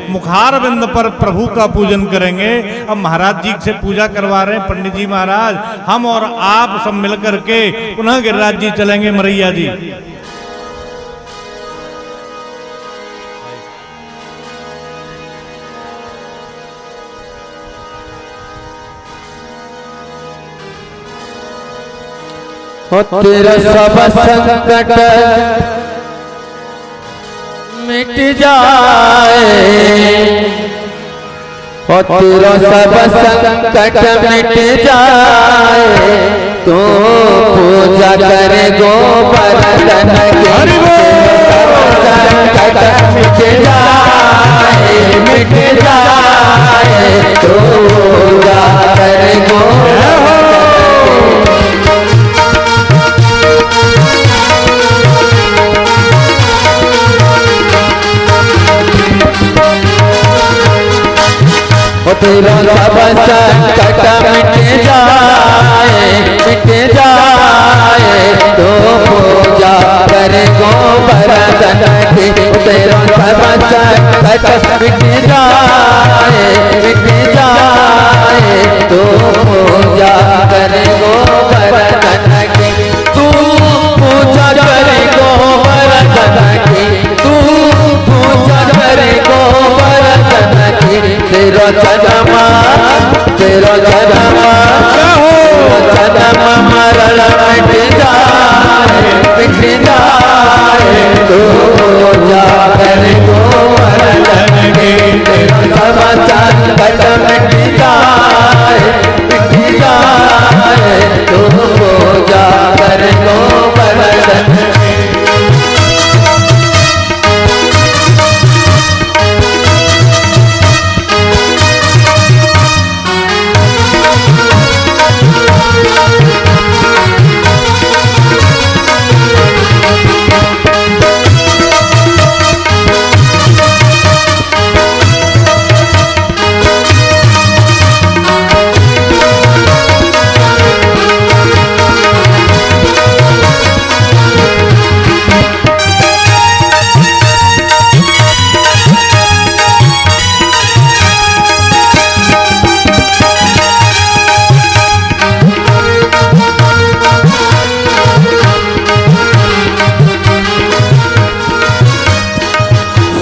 मुखारविंद पर प्रभु का पूजन करेंगे। अब महाराज जी से पूजा करवा रहे हैं पंडित जी महाराज, हम और आप सब मिलकर के पुनः गिरिराज जी चलेंगे मरैया जी। हो तेरा सब संकट मिट जाए, हो तेरा सब संकट मिट जाए, तू पूजा करे गोवर्धन की संकट मिट जाए, तू पूजा करे गोवर्धन तेरा सब संकट मिट जाए, तो पूजा करे गोवर्धन की। तेरा सब संकट मिट जाए, तो पूजा करे गोवर्धन की। तू पूजा करे गोवर्धन की, तू पूजा करे गोवर्धन की। तेरा जन्म मरण मिट जाए, तो पूजा करे गोवर्धन की। तेरा संकट मिट जाए, तो पूजा करे गोवर्धन की।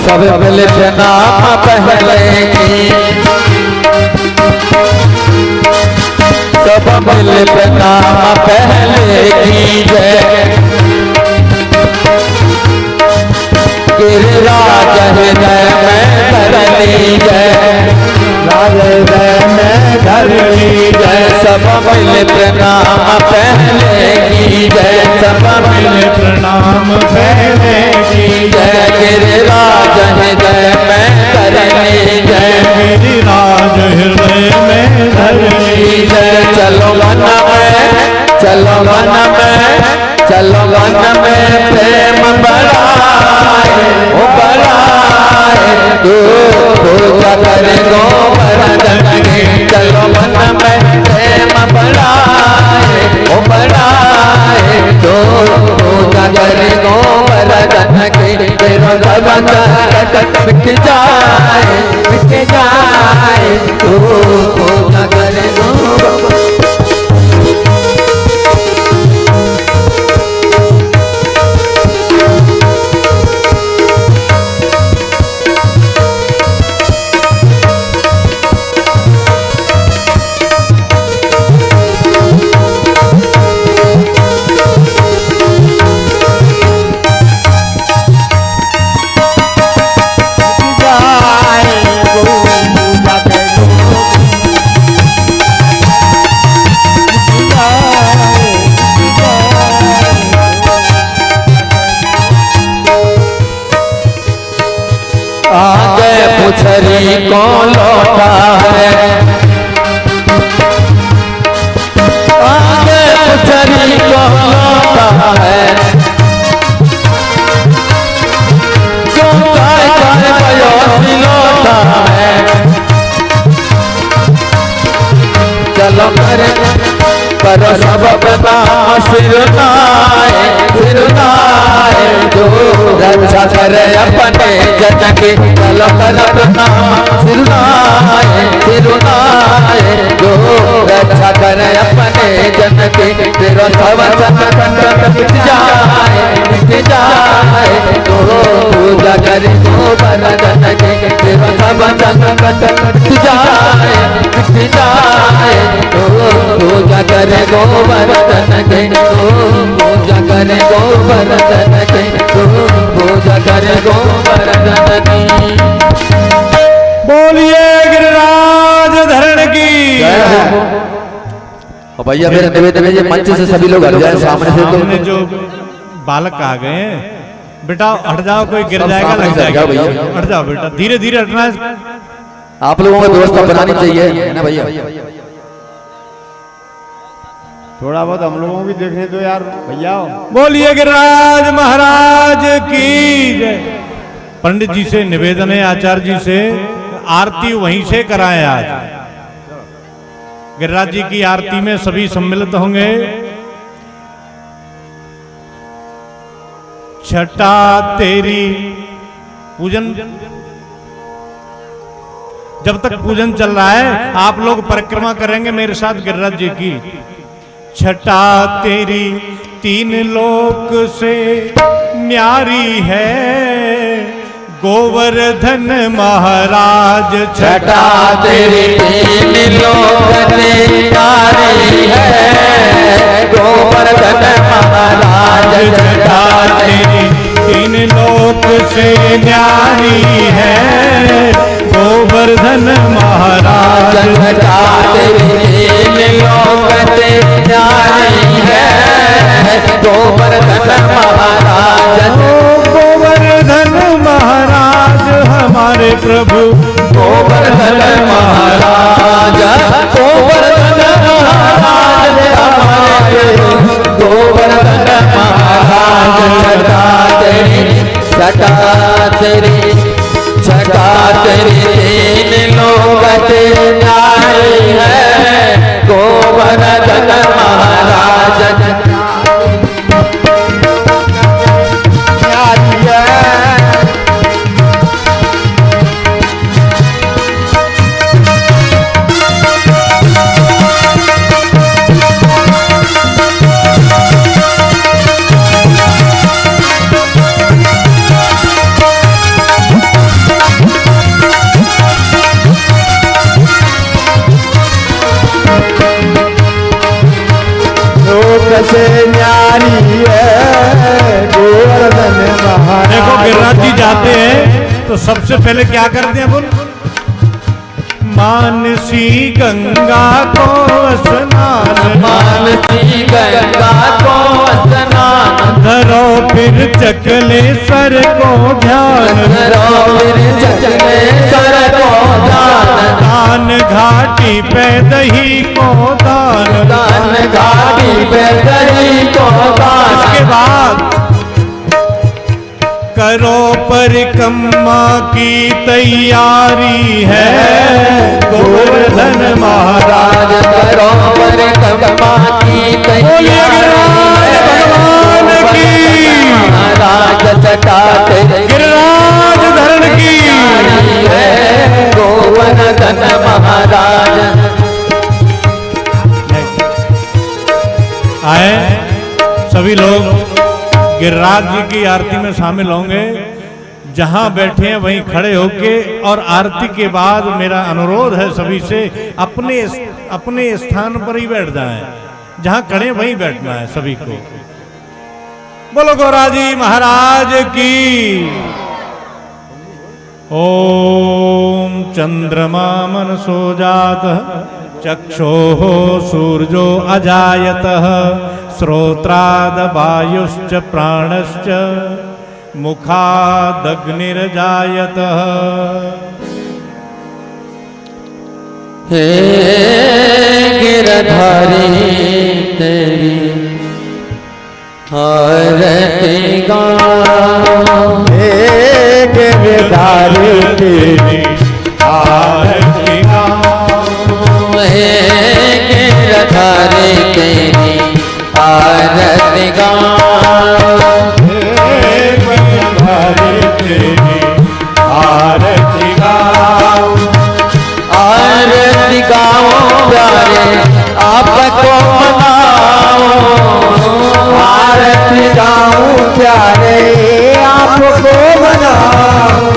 सब मिलत नाम पहले की, सब मिलत नाम पहले की जय। गिरिराज हृदय में धर लीजय, राज हृदय में धर लीजय। सब मिल प्रणाम पहले की जय, सब मिल प्रणाम पहले की जय। गिरिराज हृदय में धर लीजय, गिरिराज हृदय में धर लीजय। चलो वन में, चलो वन में, चलो वन में प्रेम बढ़ाए, ओ बढ़ाए तू पूजा करे गोवर्धन की। चलो वन में प्रेम बढ़ाए, ओ बढ़ाए तू पूजा करे गोवर्धन की। तेरो जगत मिट जाए, मिट जाए तू पूजा करे गोवर्धन। आगे पुछरी को लौटा है, आगे पुछरी को लौटा है, जो काय काय बयोसी लौटा है। चलो करे करो सब प्रणाम सिरनाए, सिरनाए जो रक्षा करे अपने जन की। चलो कर प्रणाम सिरनाए, सिरनाए जो रक्षा करे अपने जन की। तेरो सब संकट मिट जाए, मिट जाए तो पूजा करे गोवर्धन की। तेरो सब संकट मिट जाए, मिट जाए तो पूजा करे गोवर्धन के। पूजा करे गोवर्धन के, पूजा करे गोवर्धन की। बोलिए गिरिराज धरण की। और भैया मेरे निवेदन है, ये मंच से सभी लोग हट जाए सामने से। सामने जो बालक आ गए हैं, बेटा हट जाओ, कोई गिर सब जाएगा, सामने लग से हट जाओ जाएगा। भैया। हट जाओ बेटा, धीरे धीरे हटना है। आप लोगों को व्यवस्था बनानी चाहिए, है ना भैया। थोड़ा बहुत हम लोगों को भी देखने दो यार भैया। बोलिए गिरिराज महाराज की जय। पंडित जी से निवेदन है, आचार्य जी से, आरती वहीं से कराएं आज। गिरिराज जी की आरती में सभी सम्मिलित होंगे। छटा तेरी पूजन, जब तक पूजन चल रहा है आप लोग परिक्रमा करेंगे मेरे साथ गिरिराज जी की। छटा तेरी तीन लोक से न्यारी है, गोवर्धन महाराज। छटा तेरी तीन लोक से न्यारी है, गोवर्धन महाराज। छटा तेरी तीन लोक से न्यारी है, गोवर्धन महाराज। छटा तेरी तीन लोक से न्यारी है, गोवर्धन महाराज। गोवर्धन महाराज हमारे प्रभु, गोवर्धन महाराज, गोवर्धन महाराज हमारे गोवर्धन महाराज। छटा तेरी, छटा तेरी तीन लोक से न्यारी है, गोवर्धन महाराज। न्यारी है। तो सबसे पहले क्या करते हैं बोल? मानसी गंगा को स्नान, मानसी गंगा को स्नान, धरो फिर चकले सर को ध्यान, धरो फिर चकले सर को ध्यान, दान घाटी पे दही को दान, दान घाटी पे दही को दान। उसके बाद करो परिक्रमा की तैयारी है, गोवर्धन महाराज करो परिक्रमा की तैयारी है, भगवान की महाराज चटाते गिरिराज धरण की है, गोवर्धन महाराज। आए सभी लोग गिरिराज जी की आरती में शामिल होंगे। जहां बैठे हैं वहीं खड़े होके, और आरती के बाद मेरा अनुरोध है सभी से अपने अपने स्थान पर ही बैठ जाएं। जहां खड़े वहीं बैठना है सभी को। बोलो गौराजी महाराज की। ओम चंद्रमा मनसो जातः चक्षोः सूर्यो अजायतः श्रोत्राद वायुश्च प्राणश्च मुखादग्निर्जायतः। हे गिरधारी तेरी आरती गाऊं, हे गिरधारी तेरी आरती गाऊं, हे गिरधारी तेरी आरती गाऊं, हे गिरधारी तेरी आरती गाऊं, आरती गाऊं प्यारे आपको मनाऊं, आरती गाऊं प्यारे आपको मनाऊं,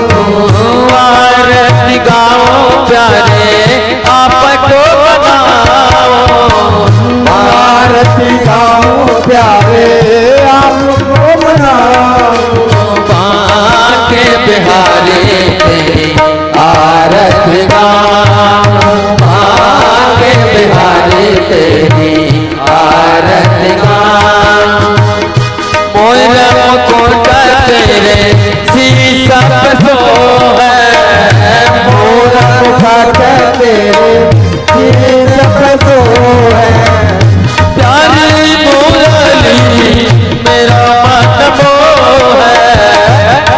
आरती गाऊं प्यारे आपको मनाऊं, आरती गाऊं प्यारे आपको मनाऊं, बांके बिहारी तेरी आरती गाऊं, बांके बिहारी तेरी आरती गाऊं, मोर मुकुट तेरे शीशा पे सोहे, मोर मुकुट तेरे शीश पे सोहे, प्यारी मुरली मेरा मन मोहे,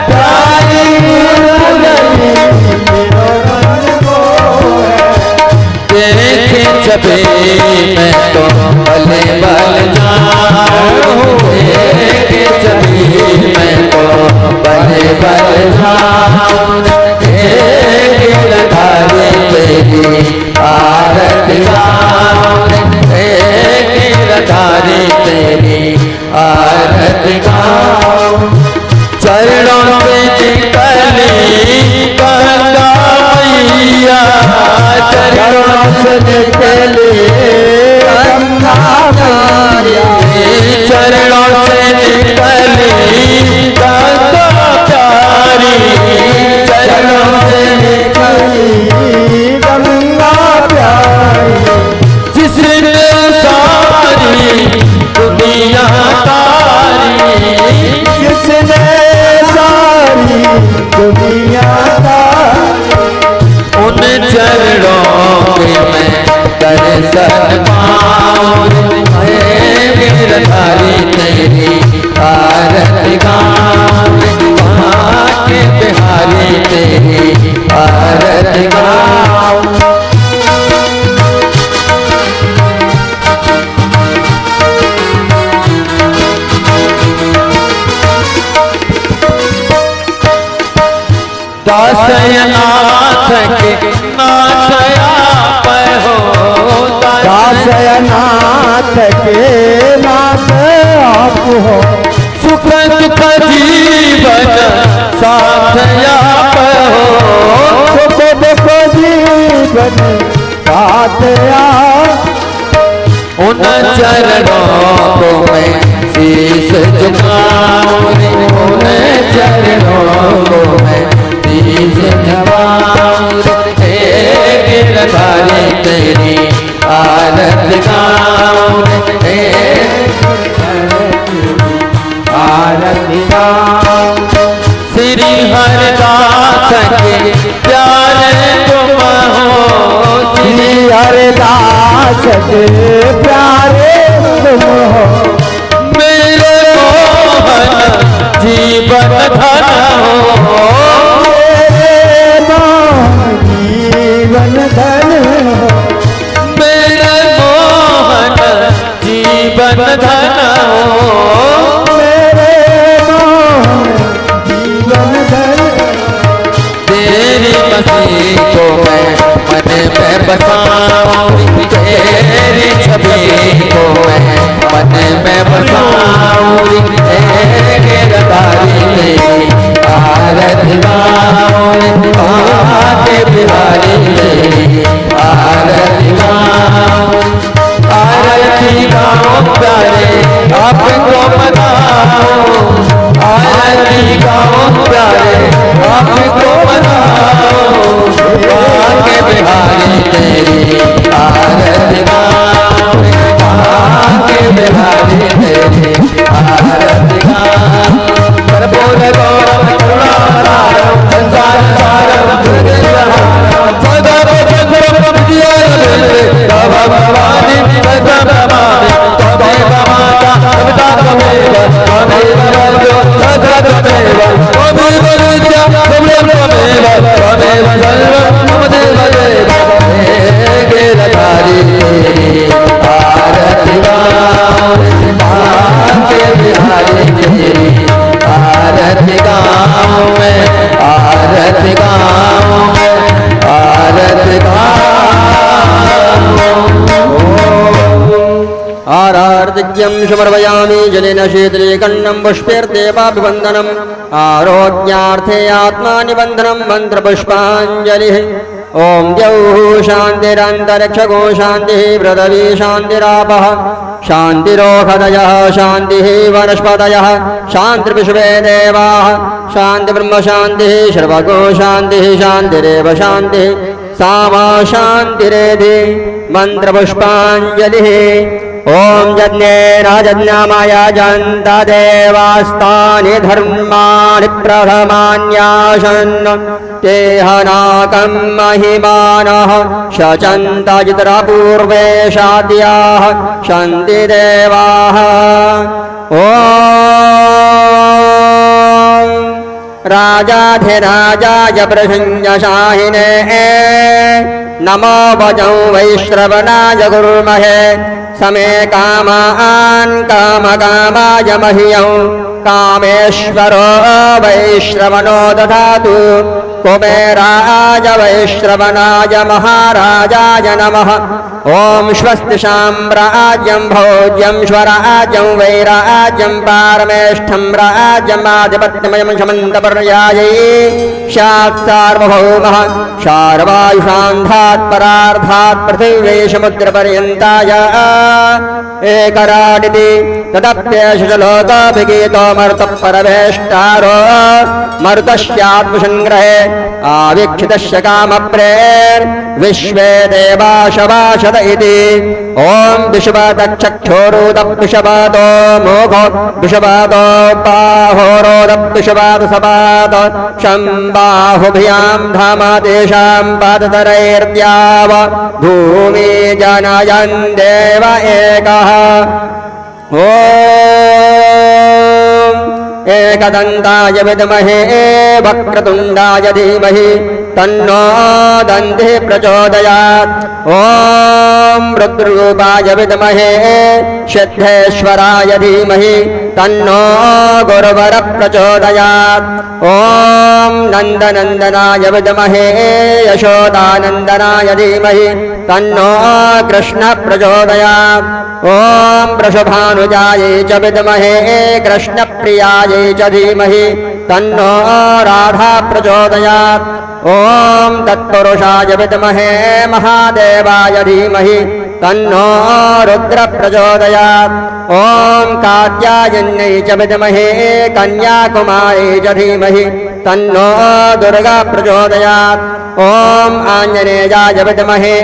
प्यारी मुरली मेरा मन मोहे, देखे जबे मैं तो भले बल जाऊं, देखे जबे मैं तो भले बल जाऊं, गिरधारी तेरी आरती गाऊं, गिरधारी तेरी आरती गाऊं, चरणों से निकली गंगा मैया, चरणों से निकली गंगा मैया, चरणों से निकली गंगा प्यारी, चरणों से निकली गंगा प्यारी, जिसने सारी दुनिया तारी, किसने सारी दुनिया तारी, उन चरणों के मैं दर्शन पाऊं, हे गिरधारी तेरी आरती गाऊं, बांके बिहारी तेरी आरती गाऊं। दासयनाथ के नाथया पे हो, दासयनाथ के नाथ आप हो, सुख दुख जीवन साथया पे हो, सुख दुख जीवन साथ आप, उन चरणों को मैं शीश झुकाऊं, उन चरणों को मैं शीश हरे दास के प्यारे तुम हो मेरे मोहन जीवन धन हो मेरे मोहन जीवन धन हो मेरे मोहन जीवन धन हो मेरे मोहन जीवन धन तेरी मसीह को मैं मन में बसाऊं तेरी छवि को मैं मन में बसाऊं तेरे रदारी तेरी आरती गाऊं आके बिहारी तेरी आरती गाऊं आरती गाऊं प्यारे आपको मनाऊं आरती गाऊं प्यारे आपको मनाऊं आके बिहारी तेरी आरती गाऊं आके बिहारी तेरी आरती गाऊं कर बोल गौरव करुणारायण संसार सारम दुर्गेन्द्रहारम सदा सदा विद्या बाबा भवानी सदा भवानी तमेव माता कविता तमेव तमेव वर्गो सदा तमेव तमेव विद्या तमेव तमेव सर्वं तमेव देव हे गिरधारी तेरी आरती गाऊं आके बिहारी तेरी आरती गाऊं मैं आरती गाऊं मैं आरती गाऊं आरार्तिज्ञं समर्पयामि जलेन शीतलीकण्डं पुष्पैर्देवाभिवन्दनम् आरोग्यार्थे आत्मानिबन्धनं मन्त्रपुष्पाञ्जलिः ओम द्यौः शान्तिरन्तरिक्षगो शान्तिः पृथिवी शान्तिरापः शान्तिरोषधयः शान्तिः वनस्पतयः शान्तिर्विश्वे देवाः शान्तिर्ब्रह्म शान्तिः सर्वगो शान्तिः शान्तिरेव शान्तिः सामा शान्तिरेधि मन्त्रपुष्पाञ्जलिः ओम यज्ञे राजज्ञामाय जन्त देवास्तानि धर्माणि प्रथमान्यासन् तेहनाकं महिमानः शचन्त जितपूर्वे शाद्याः शन्ति देवाः ओम राजाधिराजाय प्रसंजशाहिने नमो वचौ वैश्रवणाय गुरुमहे समे कामान् कामकामाय मह्यं कामेश्वरो वैश्रवणो दधातु कुबेराय वैश्रवणाय महाराजाय नमः ओम स्वस्ति साम्राज्यं भोज्यं स्वराज्यं वैराज्यं पारमेष्ठं राज्यं आधिपत्यमयं समन्तपर्यायै स्यात् सार्वभौमः शार्वायुषान्धात् परार्धात् पृथिवी समुद्रपर्यन्ताय एकराडिति तदप्येष लोकाभिगीतो मरुतः परवेष्टारो मरुतस्यात्मसङ्ग्रहे आवीक्षितस्य कामप्रेर् विश्वे देवाशवाशत इति ओम विश्वतक्षक्षोरुदः विश्वतो मोघो विश्वतो बाहोरोदः विश्वतो सपात शम्बाहुभ्यां धामा तेषां पादतरैर्द्याव भूमि जनयन् देव एकः ओम एकदन्ताय विद्महे वक्रतुण्डाय धीमहि तन्नो दन्तिः प्रचोदयात् ओम रुद्ररूपाय विद्महे सिद्धेश्वराय धीमहि तन्नो गुरुवरः प्रचोदयात् ओम नन्दनन्दनाय विद्महे यशोदानन्दनाय धीमहि तन्नो कृष्णः प्रचोदयात् ओम वृषभानुजायै च विद्महे कृष्णप्रियायै च धीमहि तन्नो राधा प्रचोदयात् ओम तत्पुरुषाय विद्महे महादेवाय धीमहि तन्नो रुद्र प्रचोदयात् ओम कात्यायन्यै च विद्महे कन्याकुमारी च धीमहि तन्नो दुर्गा प्रचोदयात्। ओम आंजनेयाय विद्महे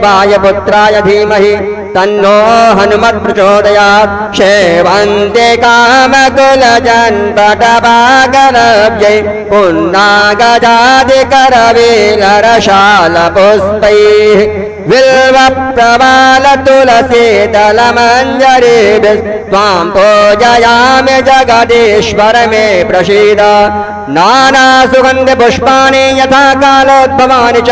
वायुपुत्राय धीमहि तन्नो हनुमत् प्रचोदयात्। सेवन्ते कामकुलजन्पटवागलभ्यै पुन्नागजादिकरवीलरशालपुष्पैः बिल्वप्रवालतुलसीदलमञ्जरीभिः त्वां पूजयामि जगदीश्वर मे प्रसीद। नानासुगन्धपुष्पाणि यथा कालोद्भवानि च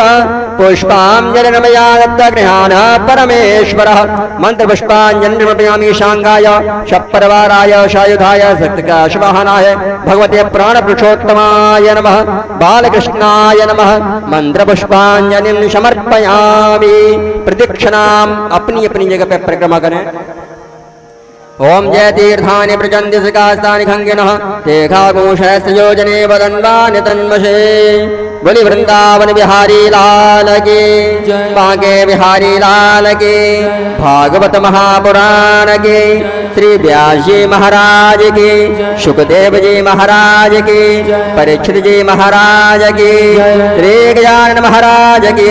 पुष्पाञ्जलिर्मया दत्तगृहाण परमेश्वरः। मन्त्रपुष्पाञ्जलिर्मयामि शाङ्गाय शप्रवाराय सायुधाय शक्तिकाशवाहनाय भगवते प्राणपुरुषोत्तमाय नमः बालकृष्णाय नमः। मन्त्रपुष्पाञ्जलिं समर्पयामि। प्रदक्षिणाम अपनी अपनी जगह पे परिक्रमा करें। ओम जय तीर्थानि प्रचंति सिकास्तानि खंगिनः तेघागुंशयोजने वदन्वानि तन्मषे। बोली वृंदावन बिहारी लाल की, बांके बिहारी लाल की, भागवत महापुराण की, श्री व्यास जी महाराज की, सुखदेव जी महाराज की, परीक्षित जी महाराज की, श्री गजानन महाराज की,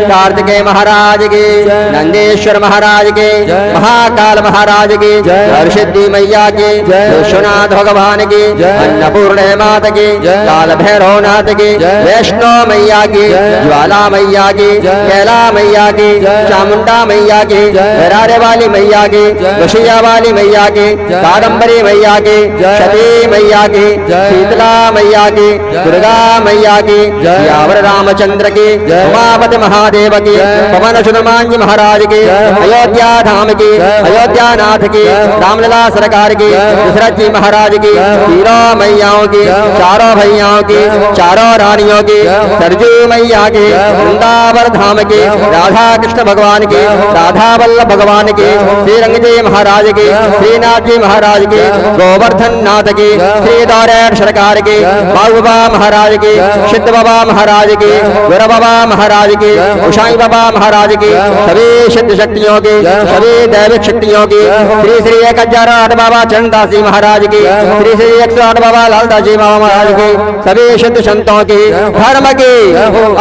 कार्तिकेय महाराज की, नंदेश्वर महाराज की, महाकाल महाराज की, हरसिद्धि मैया की, विश्वनाथ भगवान की, अन्नपूर्ण माता की, काल भैरव नाथ की, वैष्णो मैया की, ज्वाला मैया की, कैला मैया की, चामुंडा मैया की, बरारे वाली मैया की, वशिया वाली मैया की, कादम्बरी मैया की, सती मैया की, शीतला मैया की, दुर्गा मैया की, यावर रामचंद्र की, उमापति महादेव की, पवन सुरमान जी महाराज की, अयोध्या धाम की, अयोध्या नाथ की, रामलला सरकार की, दशरथ जी महाराज की, तीनों मैयाओं की, चारों भैयाओं की, चारों रानियों की, सरजू मैया की, वृंदावन धाम की, राधा कृष्ण भगवान की, राधा वल्लभ भगवान की, श्री रंग जी महाराज की, श्रीनाथ जी महाराज की, गोवर्धन नाथ की, श्री दौरेन सरकार की, बाबू बाबा महाराज की, सिद्ध बाबा महाराज की, गुरु बाबा महाराज की, उषाई बाबा महाराज की, सभी सिद्ध शक्तियों की, सभी दैविक शक्तियों की, श्री श्री 1008 बाबा चरणदास जी महाराज की, श्री श्री 108 बाबा लालदास जी बाबा महाराज की, सभी सिद्ध संतों की, धर्म की,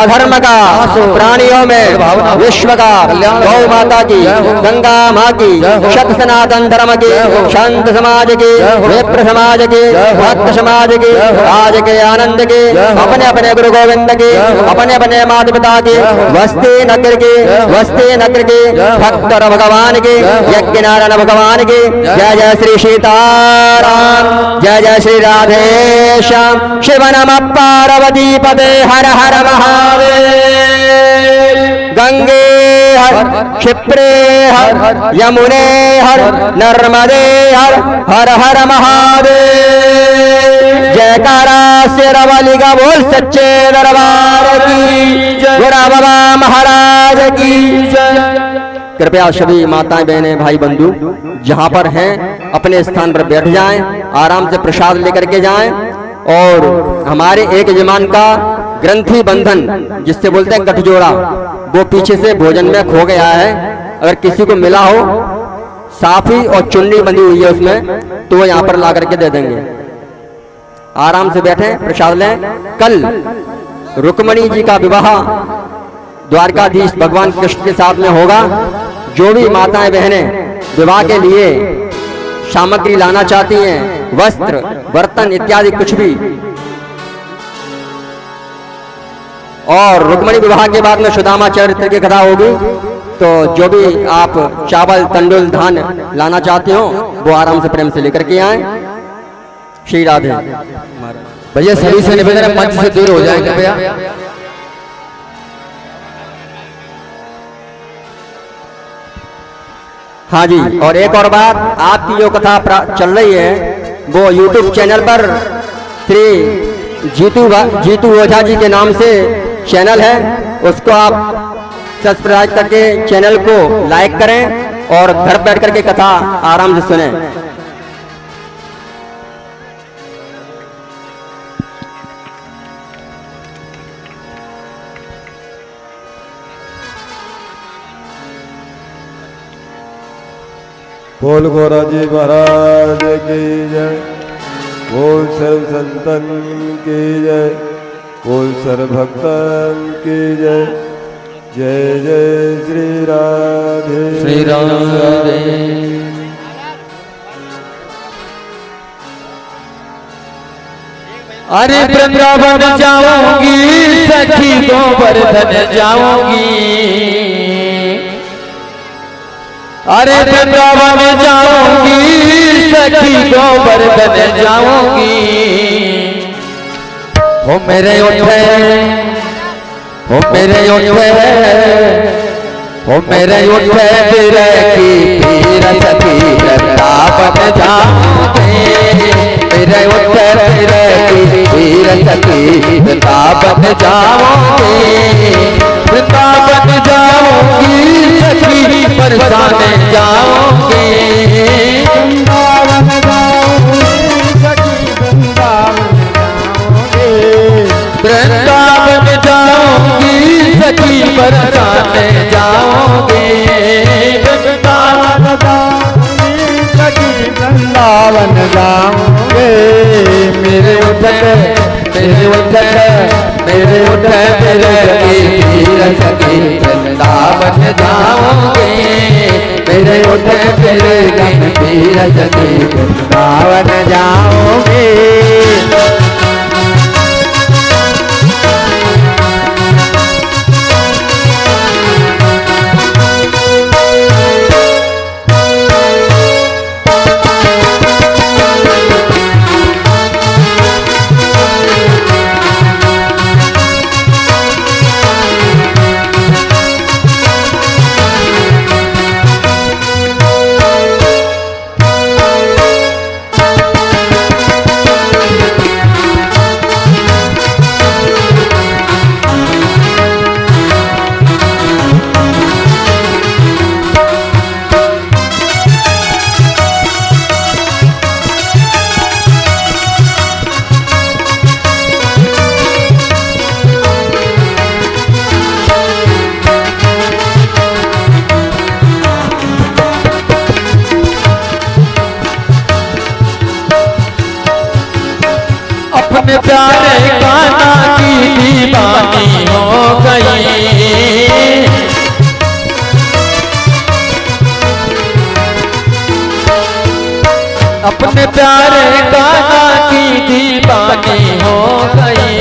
अधर्म का, प्राणियों में विश्व का, गौ माता की, गंगा माँ की, शत सनातन धर्म की, शांत समाज की, विप्र समाज की, भक्त समाज की, राज के आनंद की, अपने अपने गुरु गोविंद की, अपने अपने माता पिता की, वस्ती नगर की, वस्ती नगर की, भक्त और भगवान की, यज्ञ नारायण भगवान की। जय जय श्री सीताराम, जय जय श्री राधेश्याम। शिव नमः पार्वती पते हर हर महादेव। गंगे हर, क्षिप्रे हर, यमुने हर, नर्मदे हर, हर हर महादेव। जयकारा शेरवाली का बोल सच्चे दरबार की, गुरु बाबा महाराज की जय। कृपया सभी माताएं बहनें भाई बंधु जहां पर हैं अपने स्थान पर बैठ जाएं, आराम से प्रसाद लेकर के जाएं। और हमारे एक यजमान का ग्रंथि बंधन जिससे बोलते हैं गठजोड़ा, वो पीछे से भोजन में खो गया है। अगर किसी को मिला हो, साफी और चुन्नी बंधी हुई है उसमें, तो वो यहाँ पर ला करके दे देंगे। आराम से बैठें, प्रसाद लें। कल रुक्मणी जी का विवाह द्वारकाधीश भगवान कृष्ण के साथ में होगा। जो भी माताएं बहनें विवाह के लिए सामग्री लाना चाहती हैं, वस्त्र, बर्तन इत्यादि कुछ भी, और रुक्मणी विवाह के बाद में सुदामा चरित्र की कथा होगी। तो जो भी आप चावल, तंडुल, धान लाना चाहते हो वो आराम से प्रेम से लेकर के आए। श्री राधे। भैया सभी से निवेदन है, मंच से दूर हो जाएंगे भैया। हाँ जी, और एक और बात, आपकी जो कथा चल रही है वो YouTube चैनल पर श्री जीतू ओझा जी के नाम से चैनल है, उसको आप सब्सक्राइब करके चैनल को लाइक करें और घर बैठ करके कथा आराम से सुनें। बोल गोरा जी महाराज की जय। बोल सर्व संतन की जय, बोल सर्व भक्तन की जय। जय जय श्री राधे श्री राधे। अरे वृंदावन जाऊंगी सखी गोवर्धन जाऊंगी, अरे वृंदावन जाऊंगी सखी गोवर्धन जाऊंगी। हो मेरे उठे, हो मेरे उठे, हो मेरे उठे बिरह की पीर सखी वृंदावन जाऊंगी। मेरे उठे बिरह की पीर सखी वृंदावन जाऊंगी। वृंदावन जाऊंगी सखी बरसाने जाऊंगी। वृंदावन जाऊंगी सखी वृंदावन जाऊंगी। वृंदावन जाऊंगी सखी बरसाने जाऊंगी। वृंदावन जाऊंगी सखी वृंदावन जाऊंगी। मेरे उठे, मेरे उठे, मेरे उठे मेरे पीर सखी वृंदावन जाऊंगी। मेरे उठे मेरे पीर सखी वृंदावन जाऊंगी। अपने प्यारे कान्हा की दीवानी हो गई। अपने प्यारे कान्हा की दीवानी हो गई।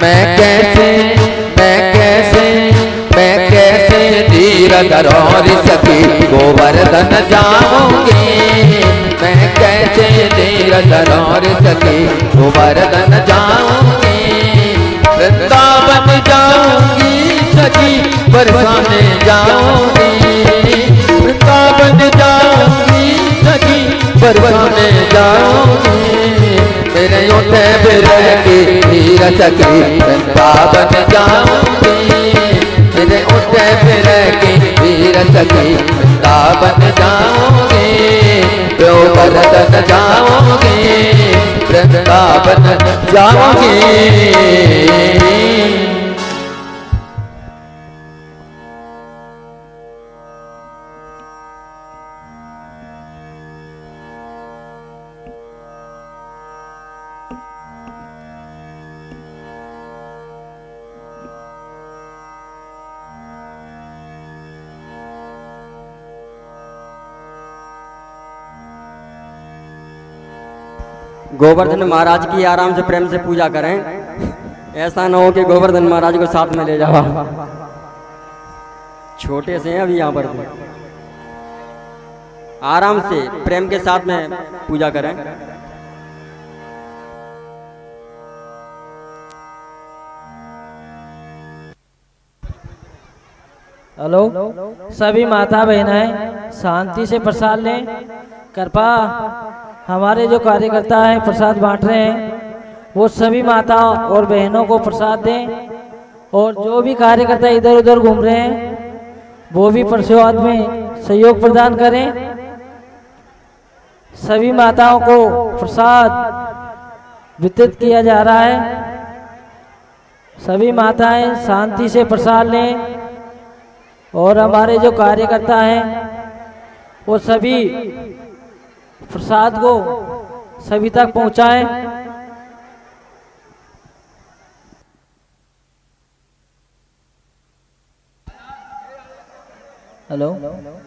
मैं कैसे, मैं कैसे, मैं कैसे धीरधर और सखी गोवर्धन जाऊंगी। मैं कैसे धीरधर और सखी गोवर्धन जाऊंगी। वृंदावन जाऊंगी सखी बरसाने जाऊंगी। वृंदावन जाऊंगी सखी बरसाने जाऊंगी। मेरे उठे बिरह की पीर सखी वृंदावन जाऊंगी। मेरे उठे बिरह की पीर सखी वृंदावन जाऊंगी। गोवर्धन जाऊंगी, वृंदावन जाऊंगी। गोवर्धन महाराज की आराम से प्रेम से पूजा करें। ऐसा ना हो कि गोवर्धन महाराज को साथ में ले जाओ। छोटे से हैं अभी यहाँ पर, आराम से प्रेम के साथ में पूजा करें। हेलो, सभी माता बहनें शांति से प्रसाद लें। कृपा हमारे जो कार्यकर्ता हैं प्रसाद बांट रहे हैं वो सभी माता और बहनों को प्रसाद दें, और जो भी कार्यकर्ता इधर उधर घूम रहे हैं वो भी प्रसाद में सहयोग प्रदान करें। सभी माताओं को प्रसाद वितरित किया जा रहा है। सभी माताएं शांति से प्रसाद लें और हमारे जो कार्यकर्ता हैं वो सभी प्रसाद को सभी तक पहुंचाएं। हेलो।